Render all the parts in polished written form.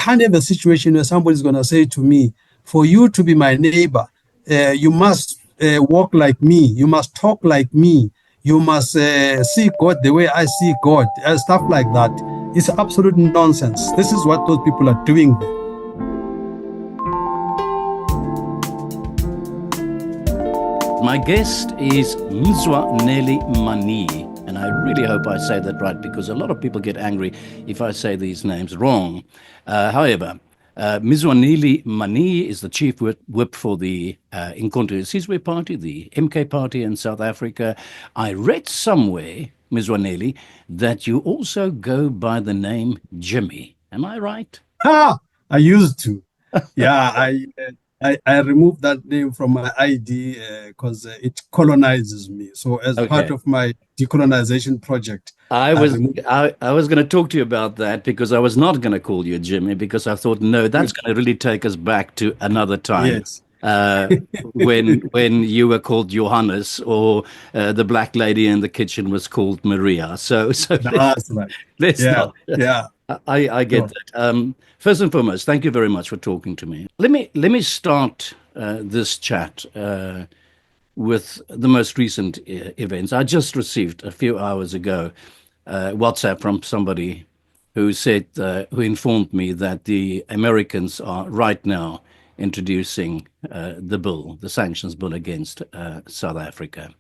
can't have a situation where somebody's going to say to me, for you to be my neighbor, you must walk like me, you must talk like me, you must see God the way I see God, stuff like that. It's absolute nonsense. This is what those people are doing there. My guest is Mzwanele Manyi, and I really hope I say that right because a lot of people get angry if I say these names wrong. However, Mzwanele Manyi is the chief whip for the uMkhonto weSizwe party, the MK party in South Africa. I read somewhere, Mzwanele, that you also go by the name Jimmy. Am I right? I used to. Yeah, I removed that name from my ID because it colonizes me. So as part of my decolonization project, I was going to talk to you about that because I was not going to call you Jimmy because I thought, no, that's going to really take us back to another time. Yes. When you were called Johannes or the black lady in the kitchen was called Maria. So that's right. Let's not. Yeah. I get that. First and foremost, thank you very much for talking to me. Let me start this chat with the most recent events. I just received a few hours ago WhatsApp from somebody who said, who informed me that the Americans are right now introducing the sanctions bill against South Africa.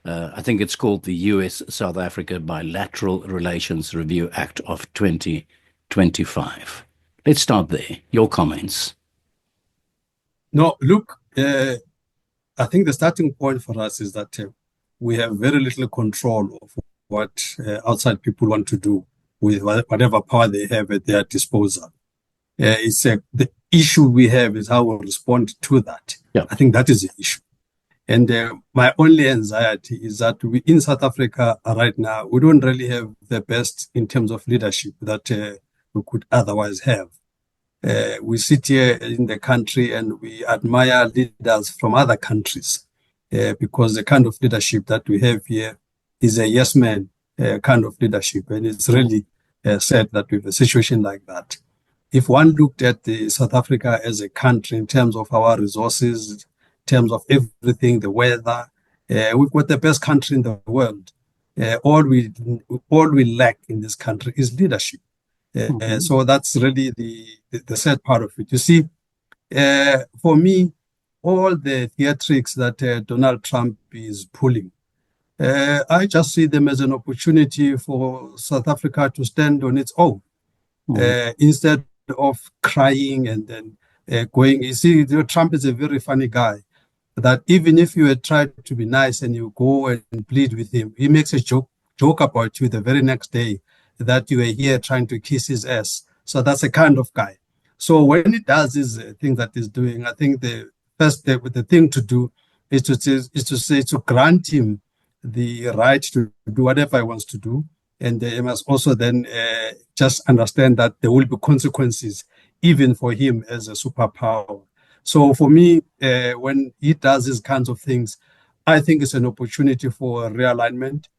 I think it's called the U.S.-South Africa Bilateral Relations Review Act of 2025. Let's start there. Your comments. No, look, I think the starting point for us is that we have very little control of what outside people want to do with whatever power they have at their disposal. The issue we have is how we respond to that. Yeah. I think that is the issue. And my only anxiety is that we in South Africa right now, we don't really have the best in terms of leadership that we could otherwise have. We sit here in the country and we admire leaders from other countries because the kind of leadership that we have here is a yes man kind of leadership. And it's really sad that we have a situation like that. If one looked at South Africa as a country in terms of our resources, in terms of everything, the weather, we've got the best country in the world. All we lack in this country is leadership. So that's really the sad part of it. You see, for me, all the theatrics that Donald Trump is pulling, I just see them as an opportunity for South Africa to stand on its own. Instead of crying and then going. You see, Trump is a very funny guy, that even if you try to be nice and you go and plead with him, he makes a joke about you the very next day that you are here trying to kiss his ass. So that's the kind of guy. So when he does this thing that he's doing, I think the thing to do is to grant him the right to do whatever he wants to do. And he must also then just understand that there will be consequences even for him as a superpower. So for me, when he does these kinds of things, I think it's an opportunity for realignment.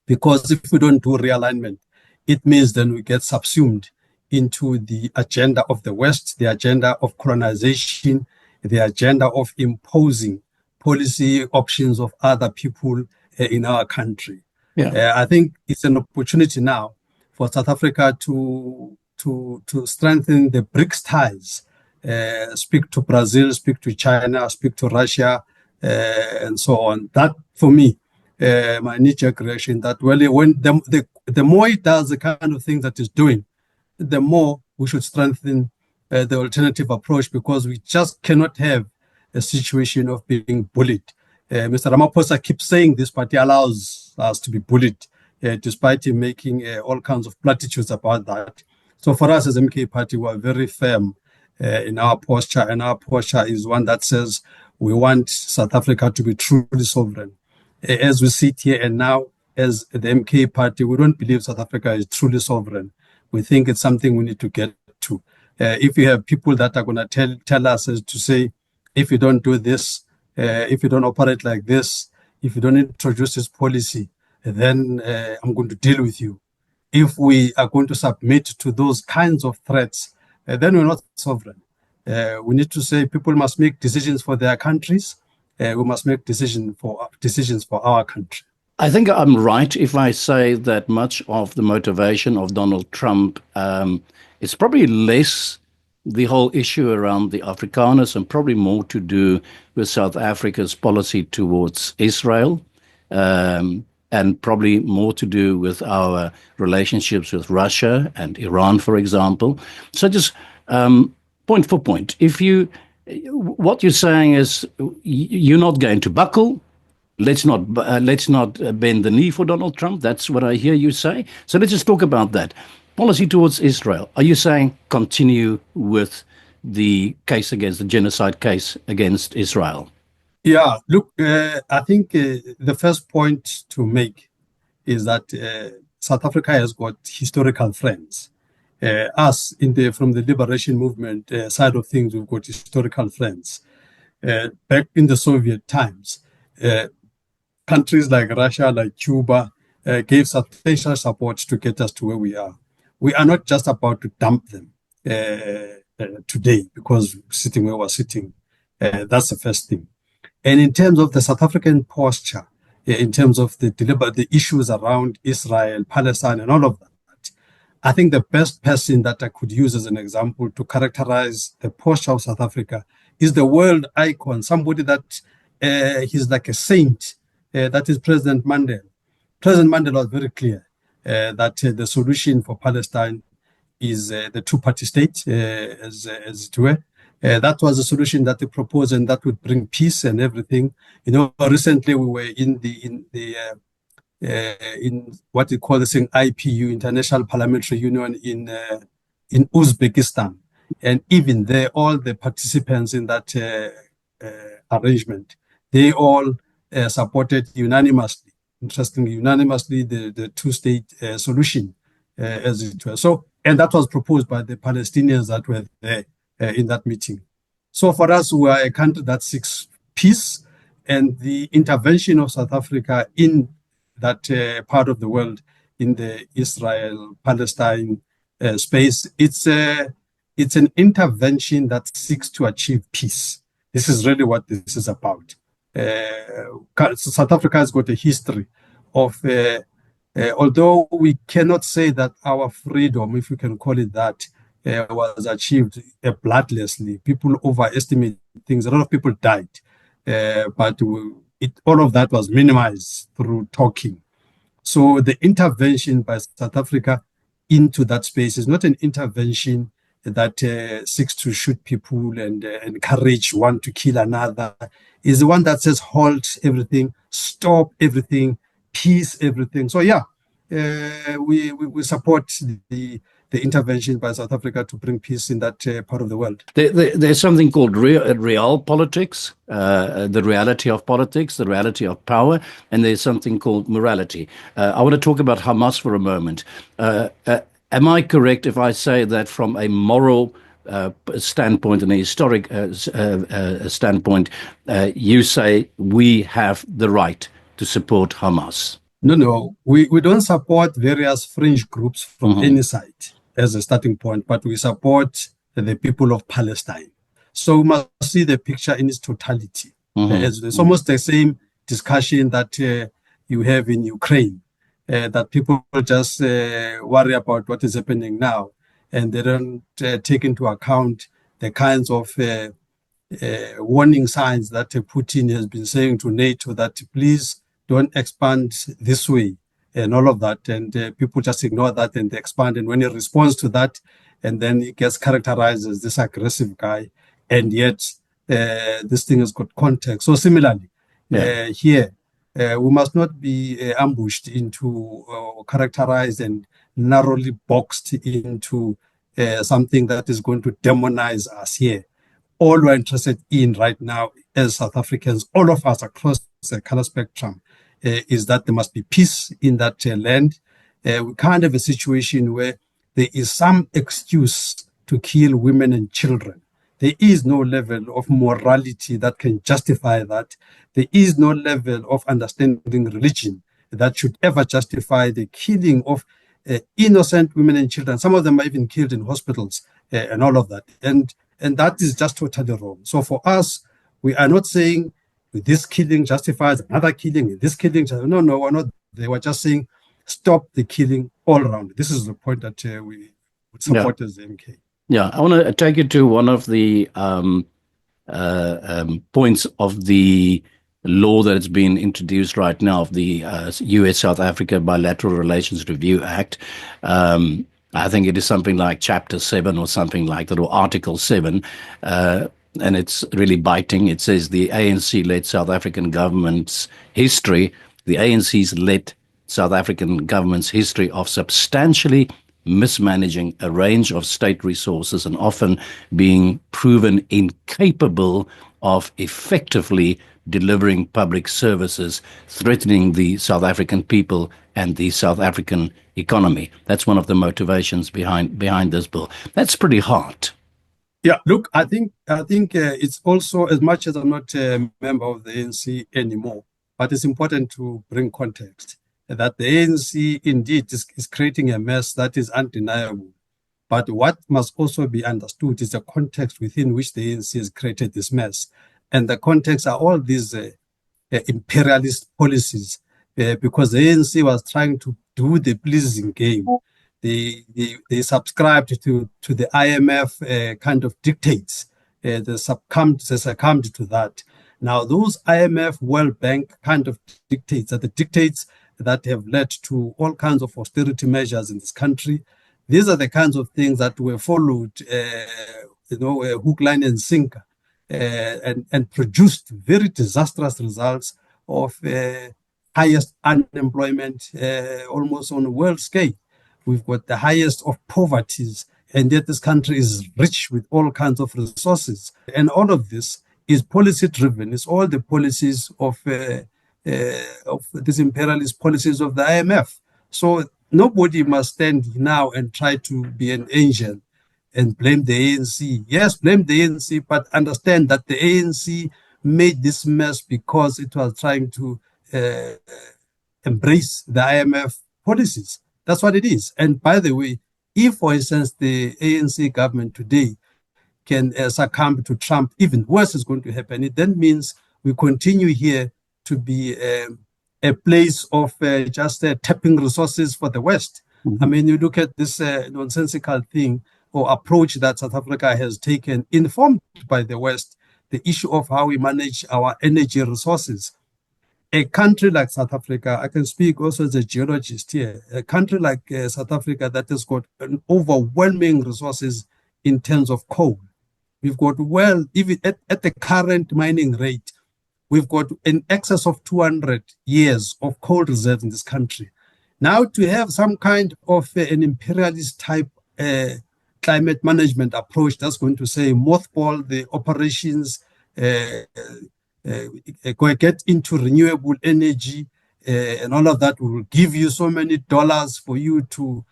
Because if we don't do realignment, it means then we get subsumed into the agenda of the West, the agenda of colonization, the agenda of imposing policy options of other people in our country. Yeah. I think it's an opportunity now for South Africa to strengthen the BRICS ties, speak to Brazil, speak to China, speak to Russia, and so on. That, for me, my knee-jerk reaction, that really when the more it does the kind of things that it's doing, the more we should strengthen the alternative approach, because we just cannot have a situation of being bullied. Mr. Ramaphosa keeps saying this, but he allows us to be bullied, despite him making all kinds of platitudes about that. So for us as MK Party, we are very firm in our posture, and our posture is one that says we want South Africa to be truly sovereign. As we sit here and now, as the MK Party, we don't believe South Africa is truly sovereign. We think it's something we need to get to. If you have people that are going to tell us as to say, if you don't do this, if you don't operate like this, if you don't introduce this policy, then I'm going to deal with you. If we are going to submit to those kinds of threats, then we're not sovereign. We need to say people must make decisions for their countries. We must make decisions for our country. I think I'm right if I say that much of the motivation of Donald Trump is probably less the whole issue around the Afrikaners and probably more to do with South Africa's policy towards Israel, and probably more to do with our relationships with Russia and Iran, for example. So just point for point, what you're saying is you're not going to buckle. Let's not bend the knee for Donald Trump. That's what I hear you say. So let's just talk about that. Policy towards Israel. Are you saying continue with the case against the genocide case against Israel? Yeah, look, I think the first point to make is that South Africa has got historical friends. Us from the liberation movement side of things, we've got historical friends. Back in the Soviet times, countries like Russia, like Cuba, gave substantial support to get us to where we are. We are not just about to dump them today because sitting where we're sitting. That's the first thing. And in terms of the South African posture, in terms of the issues around Israel, Palestine, and all of that, I think the best person that I could use as an example to characterize the posture of South Africa is the world icon, somebody that he's like a saint. That is President Mandela. President Mandela was very clear that the solution for Palestine is the two-party state, as it were. That was a solution that they proposed, and that would bring peace and everything. Recently we were in what we call this thing IPU, International Parliamentary Union, in Uzbekistan, and even there, all the participants in that arrangement, they all supported unanimously, the two-state solution, as it were. So, and that was proposed by the Palestinians that were there in that meeting. So for us, we are a country that seeks peace, and the intervention of South Africa in that part of the world, in the Israel-Palestine space, it's an intervention that seeks to achieve peace. This is really what this is about. South Africa has got a history of, although we cannot say that our freedom, if we can call it that, was achieved bloodlessly. People overestimate things. A lot of people died, but all of that was minimized through talking. So the intervention by South Africa into that space is not an intervention that seeks to shoot people and encourage one to kill another. Is the one that says halt everything, stop everything, peace everything. So yeah, we support the intervention by South Africa to bring peace in that part of the world. There's something called real politics, the reality of politics, the reality of power, and there's something called morality. I want to talk about Hamas for a moment. Am I correct if I say that from a moral standpoint and a historic standpoint, you say we have the right to support Hamas? No, we don't support various fringe groups from any side as a starting point, but we support the people of Palestine. So we must see the picture in its totality. It's almost the same discussion that you have in Ukraine, that people just worry about what is happening now, and they don't take into account the kinds of warning signs that Putin has been saying to NATO that please don't expand this way and all of that. And people just ignore that and they expand. And when he responds to that, and then he gets characterized as this aggressive guy, and yet this thing has got context. So similarly, here, we must not be ambushed into characterized and narrowly boxed into something that is going to demonize us here. All we're interested in right now as South Africans, all of us across the color spectrum, is that there must be peace in that land. We can't have a situation where there is some excuse to kill women and children. There is no level of morality that can justify that. There is no level of understanding religion that should ever justify the killing of innocent women and children. Some of them are even killed in hospitals and all of that. And that is just totally wrong. So for us, we are not saying this killing justifies another killing, this killing. No, we're not. They were just saying stop the killing all around. This is the point that we would support as the MK. Yeah, I want to take you to one of the points of the law that has been introduced right now of the US-South Africa Bilateral Relations Review Act. I think it is something like Chapter 7 or something like that, or Article 7. And it's really biting. It says the ANC-led South African government's history, the ANC's led South African government's history of substantially mismanaging a range of state resources and often being proven incapable of effectively delivering public services, threatening the South African people and the South African economy. That's one of the motivations behind this bill. That's pretty hard. Yeah, look, I think it's also, as much as I'm not a member of the ANC anymore, but it's important to bring context that the ANC indeed is creating a mess that is undeniable. But what must also be understood is the context within which the ANC has created this mess. And the context are all these imperialist policies, because the ANC was trying to do the pleasing game. They subscribed to the IMF kind of dictates. They succumbed to that. Now, those IMF World Bank kind of dictates are the dictates that have led to all kinds of austerity measures in this country. These are the kinds of things that were followed, hook, line, and sinker, and produced very disastrous results of highest unemployment almost on a world scale. We've got the highest of poverties, and yet this country is rich with all kinds of resources. And all of this is policy driven. It's all the policies of these imperialist policies of the IMF. So nobody must stand now and try to be an angel and blame the ANC. Yes, blame the ANC, but understand that the ANC made this mess because it was trying to embrace the IMF policies. That's what it is. And by the way, if, for instance, the ANC government today can succumb to Trump, even worse is going to happen. It then means we continue here to be a place of just tapping resources for the West. Mm-hmm. I mean, you look at this nonsensical thing or approach that South Africa has taken, informed by the West, the issue of how we manage our energy resources. A country like South Africa, I can speak also as a geologist here, a country like South Africa that has got an overwhelming resources in terms of coal. We've got, well, even at the current mining rate, we've got in excess of 200 years of coal reserves in this country. Now to have some kind of an imperialist type climate management approach that's going to say mothball the operations, get into renewable energy, and all of that will give you so many dollars for you to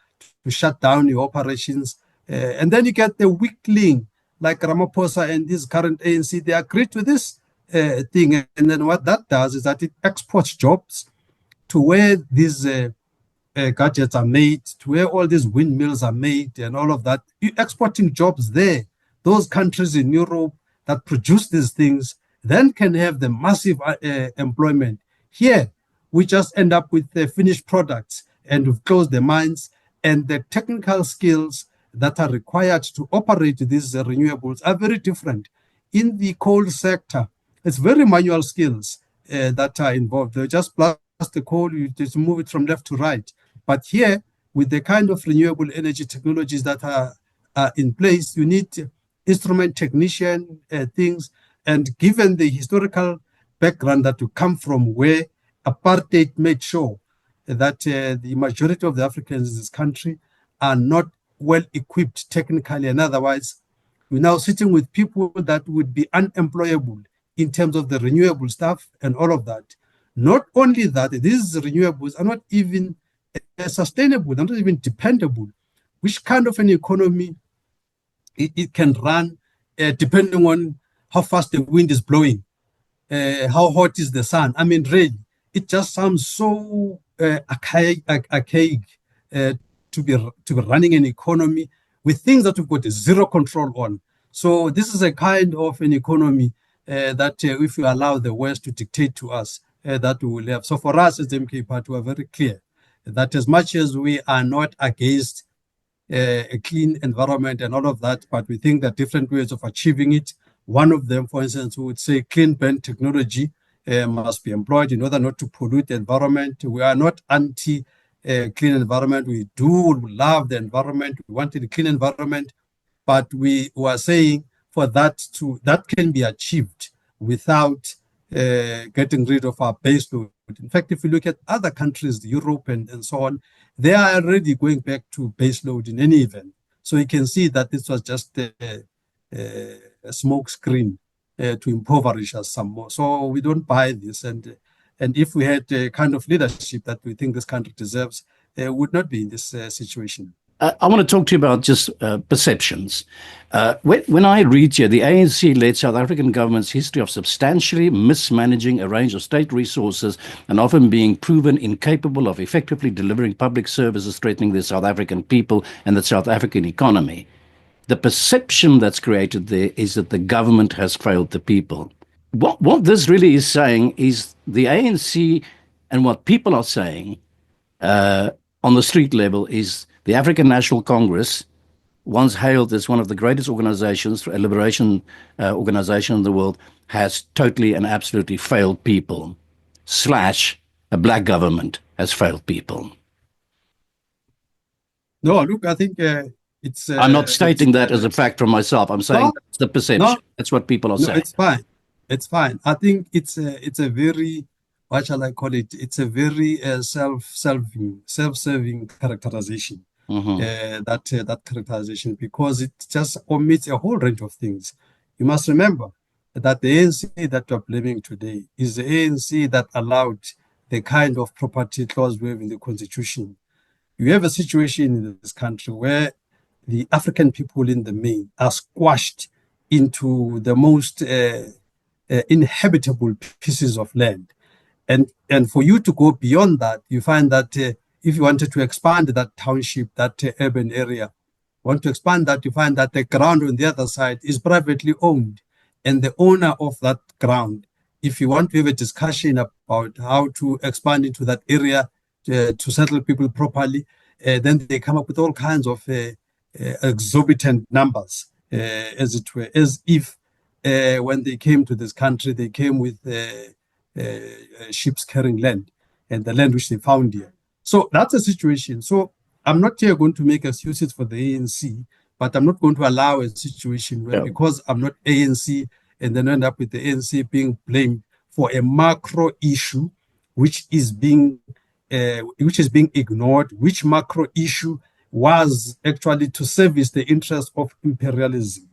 shut down your operations. And then you get the weakling like Ramaphosa and this current ANC, they agree to this thing. And then what that does is that it exports jobs to where these gadgets are made, to where all these windmills are made and all of that. You're exporting jobs there. Those countries in Europe that produce these things then can have the massive employment. Here, we just end up with the finished products and we've closed the mines, and the technical skills that are required to operate these renewables are very different. In the coal sector, it's very manual skills that are involved. They just blast the coal, you just move it from left to right. But here, with the kind of renewable energy technologies that are in place, you need instrument technician things. And given the historical background that you come from, where apartheid made sure that the majority of the Africans in this country are not well equipped technically and otherwise, we're now sitting with people that would be unemployable in terms of the renewable stuff and all of that. Not only that, these renewables are not even sustainable, they're not even dependable. Which kind of an economy it can run depending on how fast the wind is blowing, how hot is the sun. I mean, really, it just sounds so archaic to be running an economy with things that we've got zero control on. So this is a kind of an economy that if you allow the West to dictate to us, that we will have. So for us as the MK Party, we are very clear that as much as we are not against a clean environment and all of that, but we think that different ways of achieving it. One of them, for instance, we would say clean burn technology must be employed in order not to pollute the environment. We are not anti clean environment. We do love the environment. We want a clean environment, but we were saying for that can be achieved without getting rid of our baseload. In fact, if you look at other countries, Europe and so on, they are already going back to baseload in any event. So you can see that this was just a smoke screen to impoverish us some more. So we don't buy this. And if we had a kind of leadership that we think this country deserves, we would not be in this situation. I want to talk to you about just perceptions. When I read here, the ANC led South African government's history of substantially mismanaging a range of state resources and often being proven incapable of effectively delivering public services threatening the South African people and the South African economy. The perception that's created there is that the government has failed the people. What this really is saying is the ANC and what people are saying on the street level is the African National Congress, once hailed as one of the greatest organizations, a liberation organization in the world, has totally and absolutely failed people. / a black government has failed people. No, look, I think it's... I'm not stating that as a fact from myself. I'm saying that's the perception. No, that's what people are saying. It's fine. It's fine. I think it's a very... what shall I call it? It's a very self-serving characterization. That characterization, because it just omits a whole range of things. You must remember that the ANC that we're blaming today is the ANC that allowed the kind of property clause we have in the Constitution. You have a situation in this country where the African people in the main are squashed into the most inhabitable pieces of land. And for you to go beyond that, you find that if you wanted to expand that township, that urban area, want to expand that, you find that the ground on the other side is privately owned. And the owner of that ground, if you want to have a discussion about how to expand into that area to settle people properly, then they come up with all kinds of exorbitant numbers, as it were, as if when they came to this country, they came with ships carrying land and the land which they found here. So that's a situation. So I'm not here going to make excuses for the ANC, but I'm not going to allow a situation where because I'm not ANC and then end up with the ANC being blamed for a macro issue which is being ignored, which macro issue was actually to service the interest of imperialism.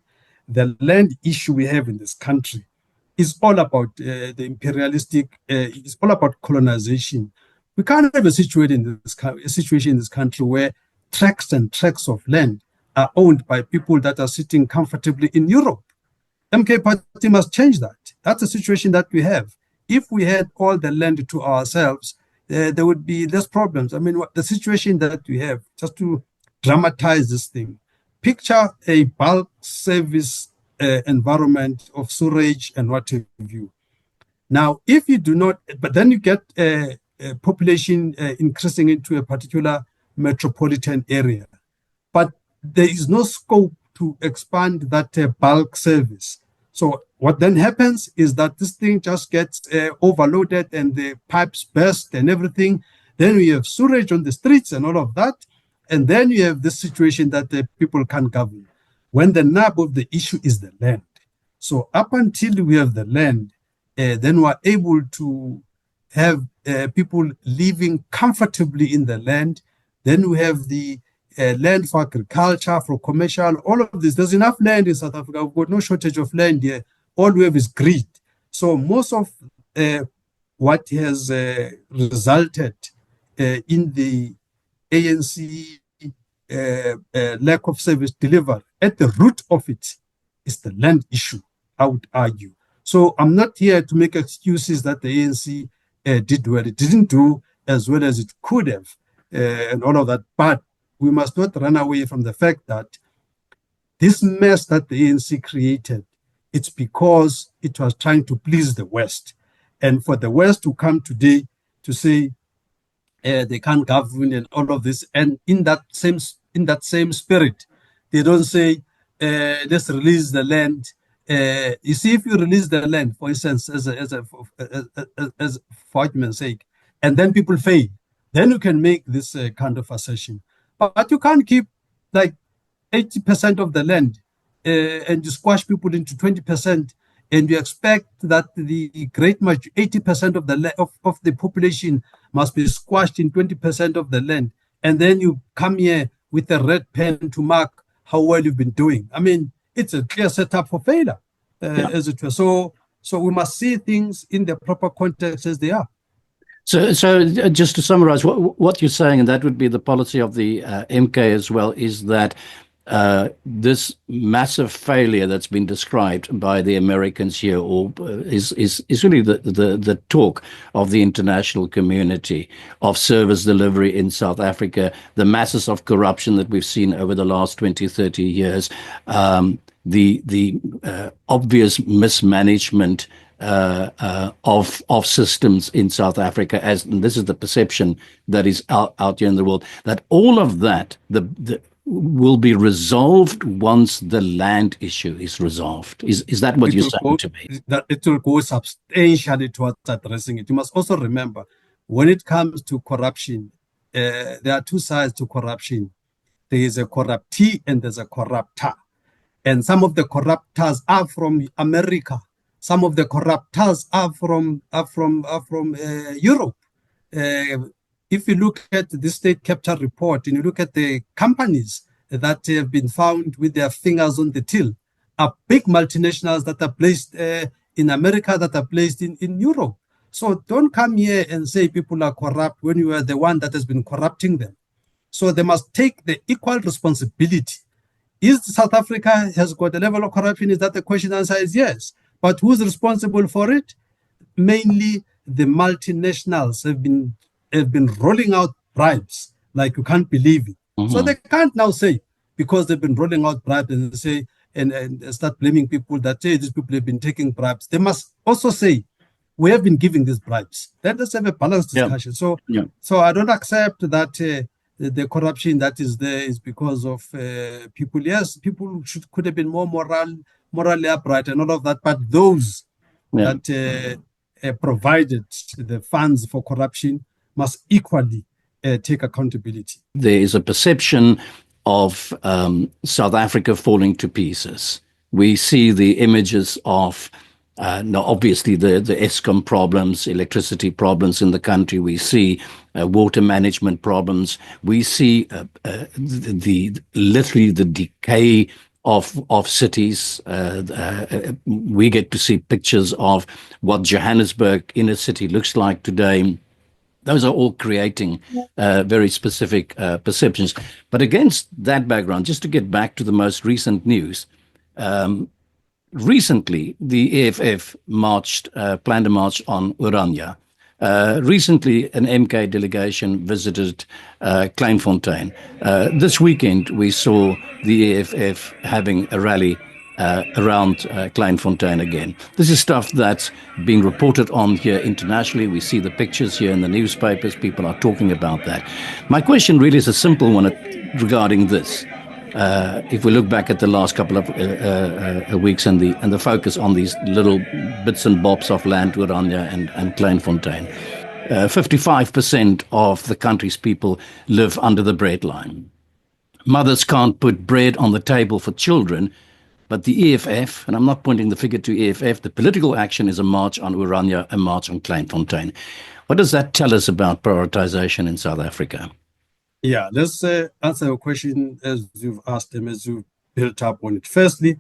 The land issue we have in this country is all about the imperialistic, it's all about colonization. We can't have a situation in this country where tracts and tracts of land are owned by people that are sitting comfortably in Europe. MK Party must change that. That's a situation that we have. If we had all the land to ourselves, there would be less problems. I mean, the situation that we have, just to dramatize this thing, picture a bulk service environment of sewage and what have you. Now, if you do not, but then you get a population increasing into a particular metropolitan area, but there is no scope to expand that bulk service. So what then happens is that this thing just gets overloaded and the pipes burst and everything. Then we have sewage on the streets and all of that. And then you have this situation that the people can't govern, when the nub of the issue is the land. So up until we have the land, then we're able to have people living comfortably in the land. Then we have the land for agriculture, for commercial, all of this. There's enough land in South Africa. We've got no shortage of land here. All we have is greed. So most of what has resulted in the ANC lack of service delivery, at the root of it is the land issue, I would argue. So I'm not here to make excuses that the ANC did what it didn't do as well as it could have and all of that. But we must not run away from the fact that this mess that the ANC created, it's because it was trying to please the West. And for the West to come today to say they can't govern and all of this, and in that same spirit, they don't say let's release the land. You see, if you release the land, for instance, as for argument's sake, and then people fail, then you can make this kind of assertion. But you can't keep like 80% of the land and you squash people into 20%, and you expect that the great much 80% of the population must be squashed in 20% of the land, and then you come here with a red pen to mark how well you've been doing. I mean, it's a clear setup for failure, as it were. So we must see things in the proper context as they are. So just to summarize, what you're saying, and that would be the policy of the MK as well, is that this massive failure that's been described by the Americans here, or is really the talk of the international community of service delivery in South Africa, the masses of corruption that we've seen over the last 20, 30 years, the obvious mismanagement of systems in South Africa, and this is the perception that is out here in the world, that all of that will be resolved once the land issue is resolved. Is that what you're saying to me? That it will go substantially towards addressing it. You must also remember, when it comes to corruption, there are two sides to corruption. There is a corruptee and there's a corruptor. And some of the corruptors are from America. Some of the corruptors are from Europe. If you look at the state capture report and you look at the companies that have been found with their fingers on the till, are big multinationals that are placed in America, that are placed in Europe. So don't come here and say people are corrupt when you are the one that has been corrupting them. So they must take the equal responsibility. Is South Africa has got a level of corruption? Is that the question? Answer is yes. But who's responsible for it? Mainly the multinationals have been rolling out bribes like you can't believe it. Mm-hmm. So they can't now say, because they've been rolling out bribes, and say and start blaming people that, hey, these people have been taking bribes. They must also say, we have been giving these bribes. Let us have a balanced discussion. So I don't accept that the corruption that is there is because of people. Yes, people could have been more morally upright and all of that, but those that provided the funds for corruption must equally take accountability. There is a perception of South Africa falling to pieces. We see the images of obviously the Eskom problems, electricity problems in the country. We see water management problems. We see literally the decay of cities. We get to see pictures of what Johannesburg inner city looks like today. Those are all creating very specific perceptions. But against that background, just to get back to the most recent news, recently the EFF planned a march on Oranje. Recently, an MK delegation visited Kleinfontein. This weekend, we saw the EFF having a rally around Kleinfontein again. This is stuff that's being reported on here internationally. We see the pictures here in the newspapers. People are talking about that. My question really is a simple one regarding this. If we look back at the last couple of weeks and the focus on these little bits and bobs of land, Oranje and Kleinfontein, 55% of the country's people live under the breadline. Mothers can't put bread on the table for children, but the EFF, and I'm not pointing the finger to EFF, the political action is a march on Oranje, a march on Kleinfontein. What does that tell us about prioritization in South Africa? Yeah, let's answer your question as you've asked them, as you've built up on it. Firstly,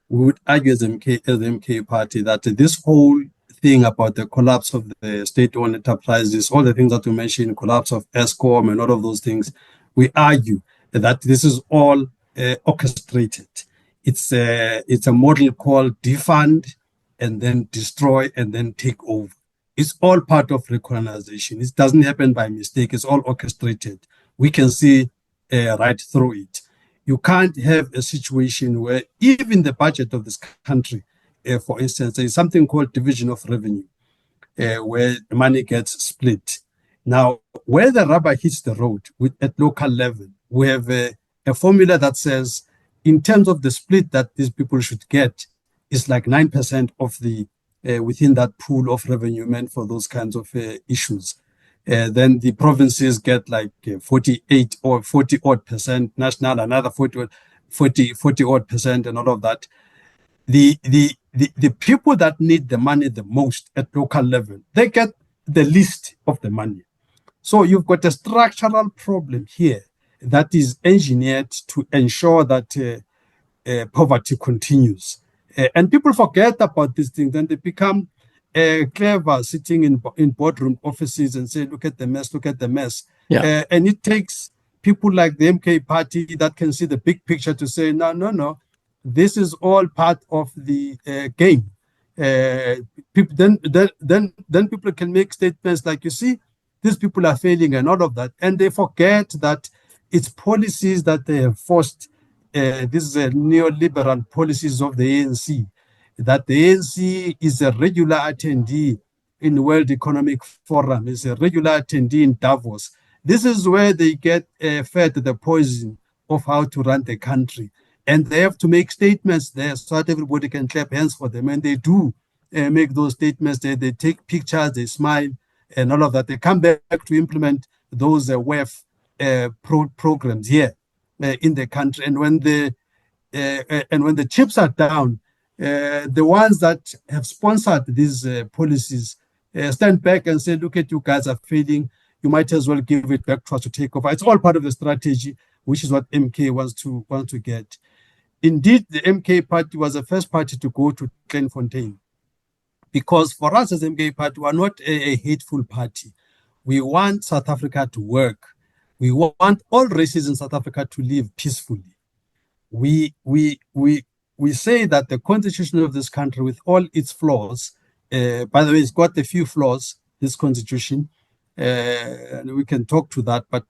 we would argue as the MK party that this whole thing about the collapse of the state-owned enterprises, all the things that you mentioned, collapse of Eskom and all of those things, we argue that this is all orchestrated. It's a model called defund and then destroy and then take over. It's all part of recolonization. It doesn't happen by mistake. It's all orchestrated. We can see right through it. You can't have a situation where even the budget of this country, for instance, there is something called division of revenue, where the money gets split. Now, where the rubber hits the road at local level, we have a formula that says, in terms of the split that these people should get, is like 9% of the within that pool of revenue meant for those kinds of issues. Then the provinces get like 48 or 40 odd percent, national another 40 odd percent, and all of that. The people that need the money the most at local level, they get the least of the money. So you've got a structural problem here that is engineered to ensure that poverty continues. And people forget about these things, and they become clever sitting in boardroom offices and say, look at the mess, look at the mess. Yeah. And it takes people like the MK party that can see the big picture to say, no, this is all part of the game. People, then people can make statements like, you see, these people are failing and all of that. And they forget that it's policies that they have forced. These neoliberal policies of the ANC, that the ANC is a regular attendee in the World Economic Forum, is a regular attendee in Davos. This is where they get fed the poison of how to run the country. And they have to make statements there so that everybody can clap hands for them. And they do make those statements. They take pictures, they smile, and all of that. They come back to implement those WEF programs here in the country. And when the chips are down, the ones that have sponsored these policies stand back and say, look at you guys are failing. You might as well give it back to us to take over. It's all part of the strategy, which is what MK wants to get. Indeed, the MK party was the first party to go to Kleinfontein, because for us as MK party, we are not a hateful party. We want South Africa to work. We want all races in South Africa to live peacefully. We say that the constitution of this country, with all its flaws, by the way, it's got a few flaws, this constitution, and we can talk to that, but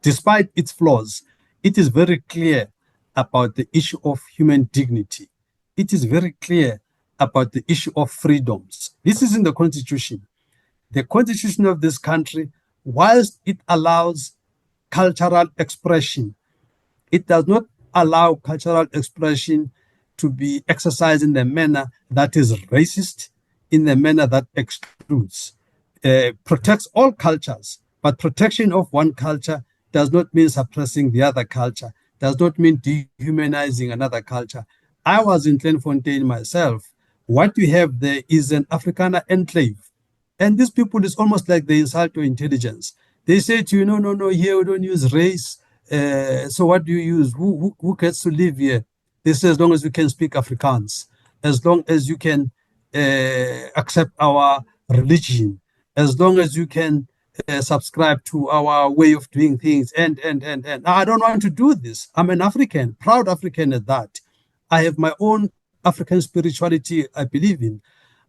despite its flaws, it is very clear about the issue of human dignity. It is very clear about the issue of freedoms. This is in the constitution. The constitution of this country, whilst it allows cultural expression, it does not allow cultural expression to be exercised in a manner that is racist, in a manner that excludes. Protects all cultures, but protection of one culture does not mean suppressing the other culture, does not mean dehumanizing another culture. I was in Kleinfontein myself. What you have there is an Afrikaner enclave. And these people, is almost like they insult your intelligence. They say to you, no, here we don't use race. So what do you use? Who gets to live here? They say, as long as you can speak Afrikaans, as long as you can accept our religion, as long as you can subscribe to our way of doing things. And I don't want to do this. I'm an African, proud African at that. I have my own African spirituality I believe in.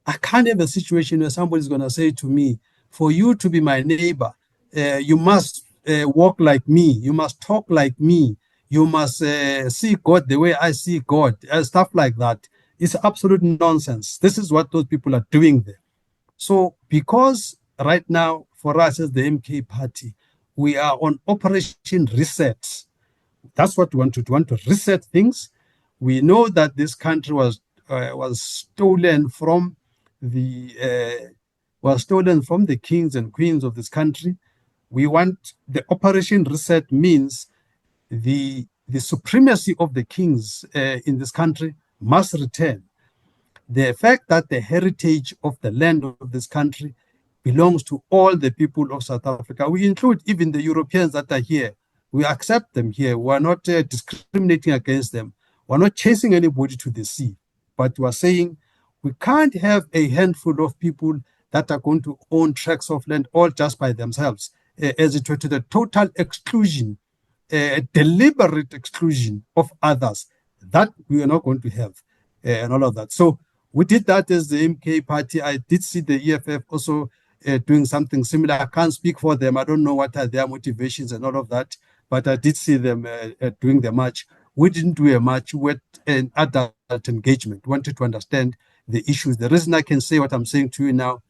I can't have a situation where somebody's going to say to me, for you to be my neighbor, you must walk like me, you must talk like me, you must see God the way I see God, stuff like that. It's absolute nonsense. This is what those people are doing there. So because right now, for us as the MK party, we are on Operation Reset. That's what we want to do. We want to reset things. We know that this country was stolen from the kings and queens of this country. We want the Operation Reset means the supremacy of the kings in this country must return. The fact that the heritage of the land of this country belongs to all the people of South Africa. We include even the Europeans that are here. We accept them here. We are not discriminating against them. We are not chasing anybody to the sea. But we are saying we can't have a handful of people that are going to own tracts of land all just by themselves, as it were, to the total exclusion, deliberate exclusion of others. That we are not going to have, and all of that. So we did that as the MK party. I did see the EFF also doing something similar. I can't speak for them. I don't know what are their motivations and all of that, but I did see them doing the march. We didn't do a much with an adult engagement, wanted to understand the issues. The reason I can say what I'm saying to you now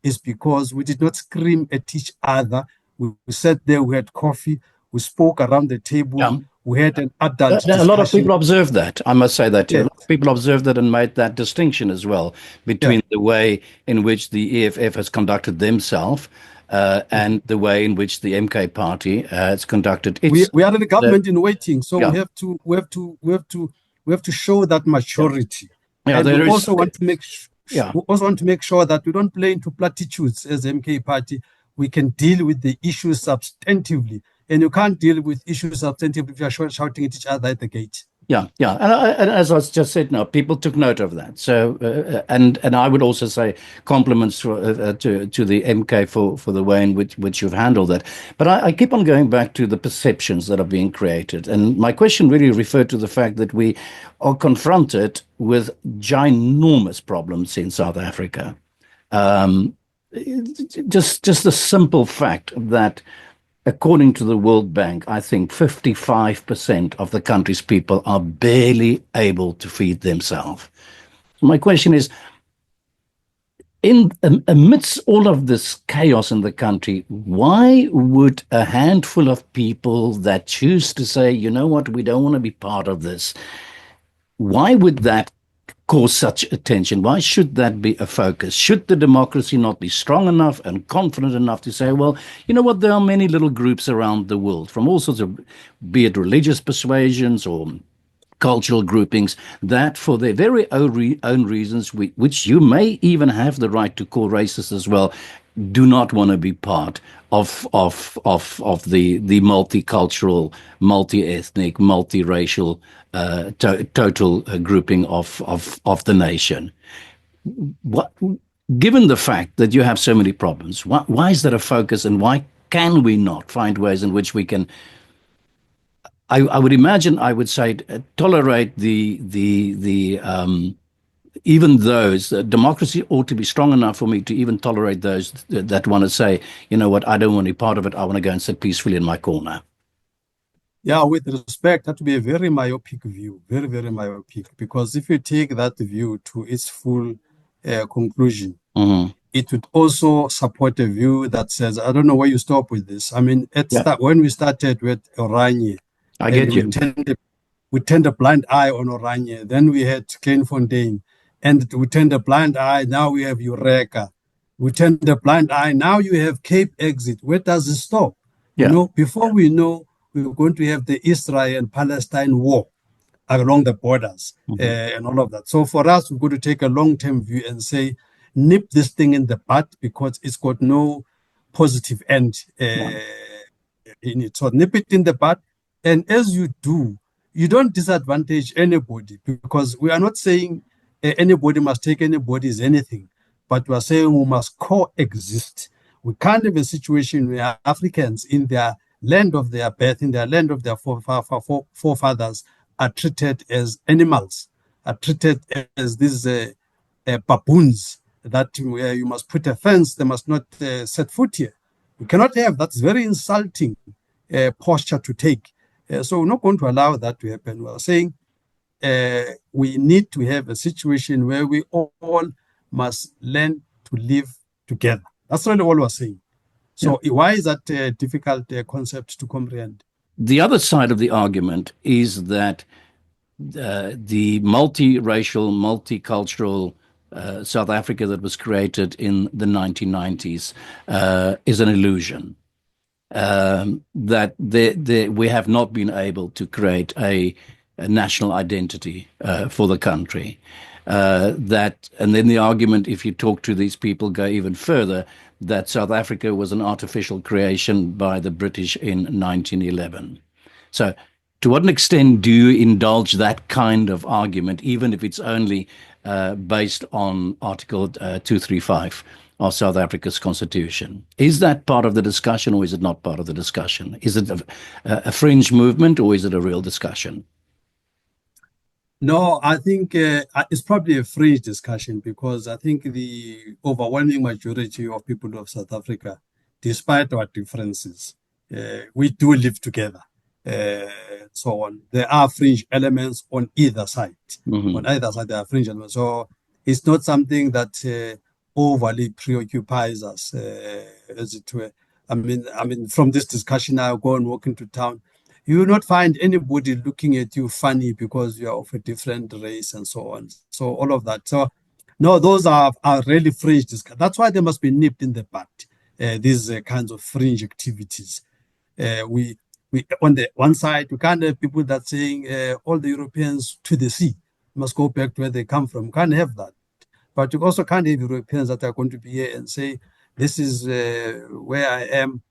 is because we did not scream at each other. We sat there, we had coffee, we spoke around the table, Yeah. we had an adult A lot of discussion. people observed that. I must say that too. A Yes, lot of people observed that and made that distinction as well yeah. between the way in which the EFF has conducted themselves and the way in which the MK party has conducted its. We are in the government in waiting, so Yeah, we have to show that yeah, maturity, yeah. and we There is, also want to make yeah. we also want to make sure that we don't play into platitudes as MK party. We can deal with the issues substantively, and you can't deal with issues substantively if you are shouting at each other at the gate. Yeah, yeah, and as I just said now, people took note of that. So, and I would also say compliments to the MK for the way in which you've handled that. But I keep on going back to the perceptions that are being created, and my question really referred to the fact that we are confronted with ginormous problems in South Africa. Um, just the simple fact that according to the World Bank, I think 55% of the country's people are barely able to feed themselves. My question is, amidst all of this chaos in the country, why would a handful of people that choose to say, you know what, we don't want to be part of this, why would that cause such attention? Why should that be a focus? Should the democracy not be strong enough and confident enough to say, well, you know what, there are many little groups around the world from all sorts of, be it religious persuasions or cultural groupings, that for their very own reasons, which you may even have the right to call racist as well, do not want to be part of the multicultural, multi-ethnic, multiracial total grouping of the nation. What, given the fact that you have so many problems, why is that a focus, and why can we not find ways in which we can? I would imagine, I would say, tolerate the even those, democracy ought to be strong enough for me to even tolerate those that want to say, you know what, I don't want to be part of it. I want to go and sit peacefully in my corner. Yeah, with respect, that would be a very myopic view, very, very myopic, because if you take that view to its full conclusion, it would also support a view that says, I don't know where you stop with this. I mean, when we started with Oranje, I get you. We turned a blind eye on Oranje. Then we had Kleinfontein, and we turned a blind eye. Now we have Eureka. We turned a blind eye. Now you have Cape Exit. Where does it stop? Yeah. You know, before we know, we're going to have the Israel and Palestine war along the borders and all of that. So for us, we're going to take a long-term view and say, nip this thing in the bud because it's got no positive end in it. So nip it in the bud. And as you do, you don't disadvantage anybody, because we are not saying anybody must take anybody's anything, but we are saying we must coexist. We can't have a situation where Africans in their land of their birth, in their land of their forefathers, are treated as animals, are treated as these baboons that you must put a fence, they must not set foot here. We cannot have, that's very insulting posture to take. So we're not going to allow that to happen. We're saying we need to have a situation where we all must learn to live together. That's really all we're saying. So why is that a difficult concept to comprehend? The other side of the argument is that the multiracial, multicultural South Africa that was created in the 1990s is an illusion. That we have not been able to create a national identity for the country. And then the argument, if you talk to these people, go even further, that South Africa was an artificial creation by the British in 1911. So to what extent do you indulge that kind of argument, even if it's only based on Article 235 of South Africa's constitution? Is that part of the discussion, or is it not part of the discussion? Is it a fringe movement, or is it a real discussion? No, I think it's probably a fringe discussion, because I think the overwhelming majority of people of South Africa, despite our differences, we do live together. so on. There are fringe elements on either side. Mm-hmm. On either side, there are fringe elements. So it's not something that overly preoccupies us, as it were. I mean, from this discussion, I'll go and walk into town. You will not find anybody looking at you funny because you are of a different race and so on. So all of that. So no, those are really fringe discussions. That's why they must be nipped in the bud. These kinds of fringe activities. We on the one side, we can't have people that saying all the Europeans to the sea must go back to where they come from. We can't have that. But you also can't have Europeans that are going to be here and say, this is where I am.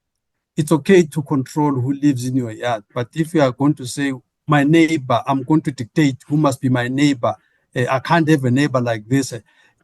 It's okay to control who lives in your yard. But if you are going to say, my neighbor, I'm going to dictate who must be my neighbor. I can't have a neighbor like this.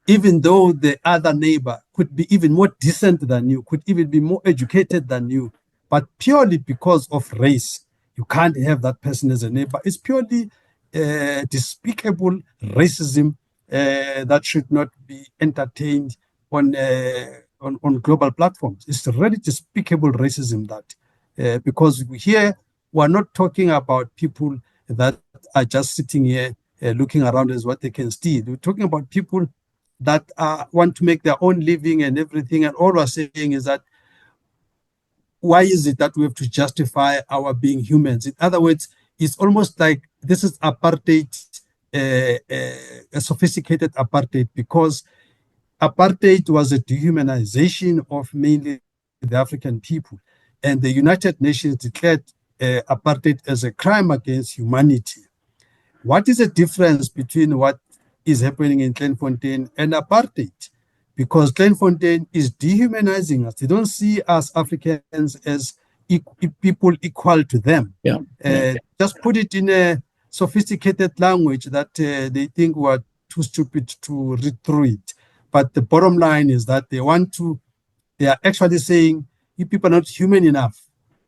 Even though the other neighbor could be even more decent than you, could even be more educated than you, but purely because of race, you can't have that person as a neighbor. It's purely despicable racism that should not be entertained on global platforms. It's really despicable racism that, because here we're not talking about people that are just sitting here looking around as what they can steal. We're talking about people that want to make their own living and everything. And all we're saying is that, why is it that we have to justify our being humans? In other words, it's almost like this is apartheid, a sophisticated apartheid, because apartheid was a dehumanization of mainly the African people. And the United Nations declared apartheid as a crime against humanity. What is the difference between what is happening in Kleinfontein and apartheid? Because Kleinfontein is dehumanizing us. They don't see us Africans as people equal to them. Just put it in a sophisticated language that they think we're too stupid to read through it. But the bottom line is that they are actually saying, you people are not human enough.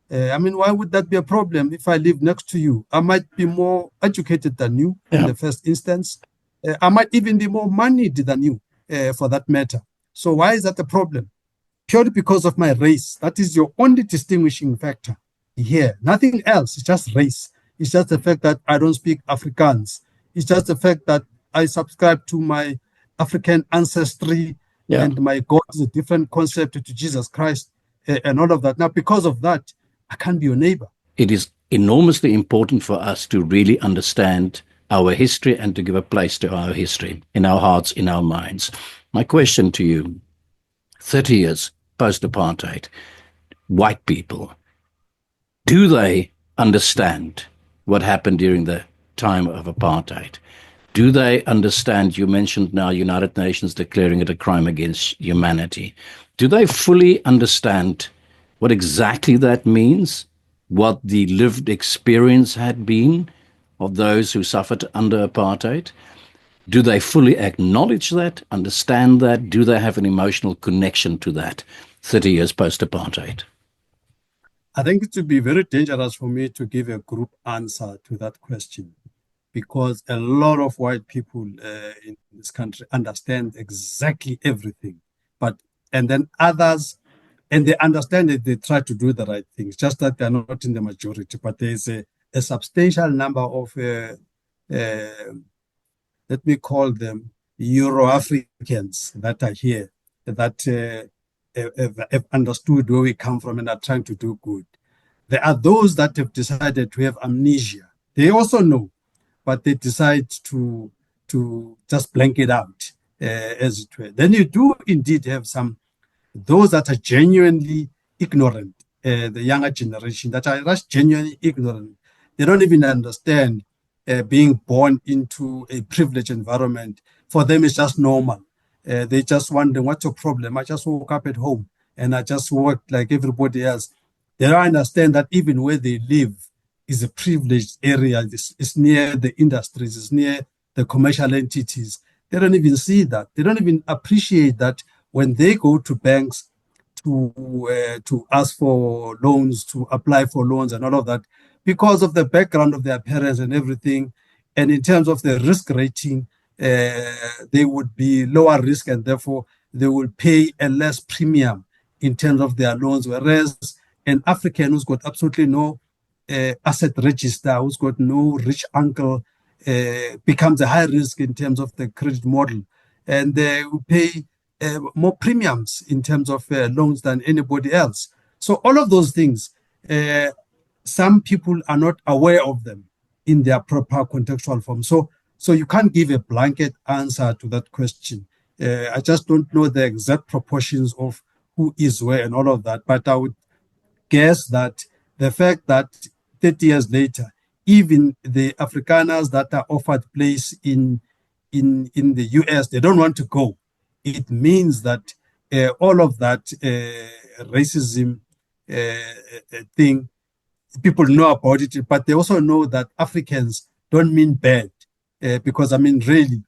Why would that be a problem if I live next to you? I might be more educated than you in the first instance. I might even be more moneyed than you, for that matter. So why is that a problem? Purely because of my race. That is your only distinguishing factor here. Nothing else. It's just race. It's just the fact that I don't speak Afrikaans. It's just the fact that I subscribe to my African ancestry, and my God is a different concept to Jesus Christ, and all of that. Now, because of that, I can't be your neighbor. It is enormously important for us to really understand our history and to give a place to our history in our hearts, in our minds. My question to you, 30 years post-apartheid, white people, do they understand what happened during the time of apartheid? Do they understand, you mentioned now United Nations declaring it a crime against humanity. Do they fully understand what exactly that means, what the lived experience had been of those who suffered under apartheid? Do they fully acknowledge that, understand that? Do they have an emotional connection to that 30 years post-apartheid? I think it would be very dangerous for me to give a group answer to that question, because a lot of white people in this country understand exactly everything. And then others, and they understand that they try to do the right things, just that they're not in the majority. But there's a substantial number of, let me call them Euro-Africans that are here, that have understood where we come from and are trying to do good. There are those that have decided to have amnesia. They also know, but they decide to just blank it out, as it were. Then you do indeed have those that are genuinely ignorant, the younger generation that are just genuinely ignorant. They don't even understand being born into a privileged environment. For them, it's just normal. They just wonder, what's your problem? I just woke up at home and I just worked like everybody else. They don't understand that even where they live is a privileged area. It's near the industries, it's near the commercial entities. They don't even see that. They don't even appreciate that when they go to banks to ask for loans, to apply for loans and all of that, because of the background of their parents and everything. And in terms of the risk rating, they would be lower risk, and therefore they will pay a less premium in terms of their loans. Whereas an African who's got absolutely no asset register, who's got no rich uncle, becomes a high risk in terms of the credit model. And we pay more premiums in terms of loans than anybody else. So all of those things, some people are not aware of them in their proper contextual form. So you can't give a blanket answer to that question. I just don't know the exact proportions of who is where and all of that, but I would guess that the fact that 30 years later, even the Afrikaners that are offered place in the US, they don't want to go. It means that all of that racism thing, people know about it, but they also know that Africans don't mean bad. Because, I mean, really,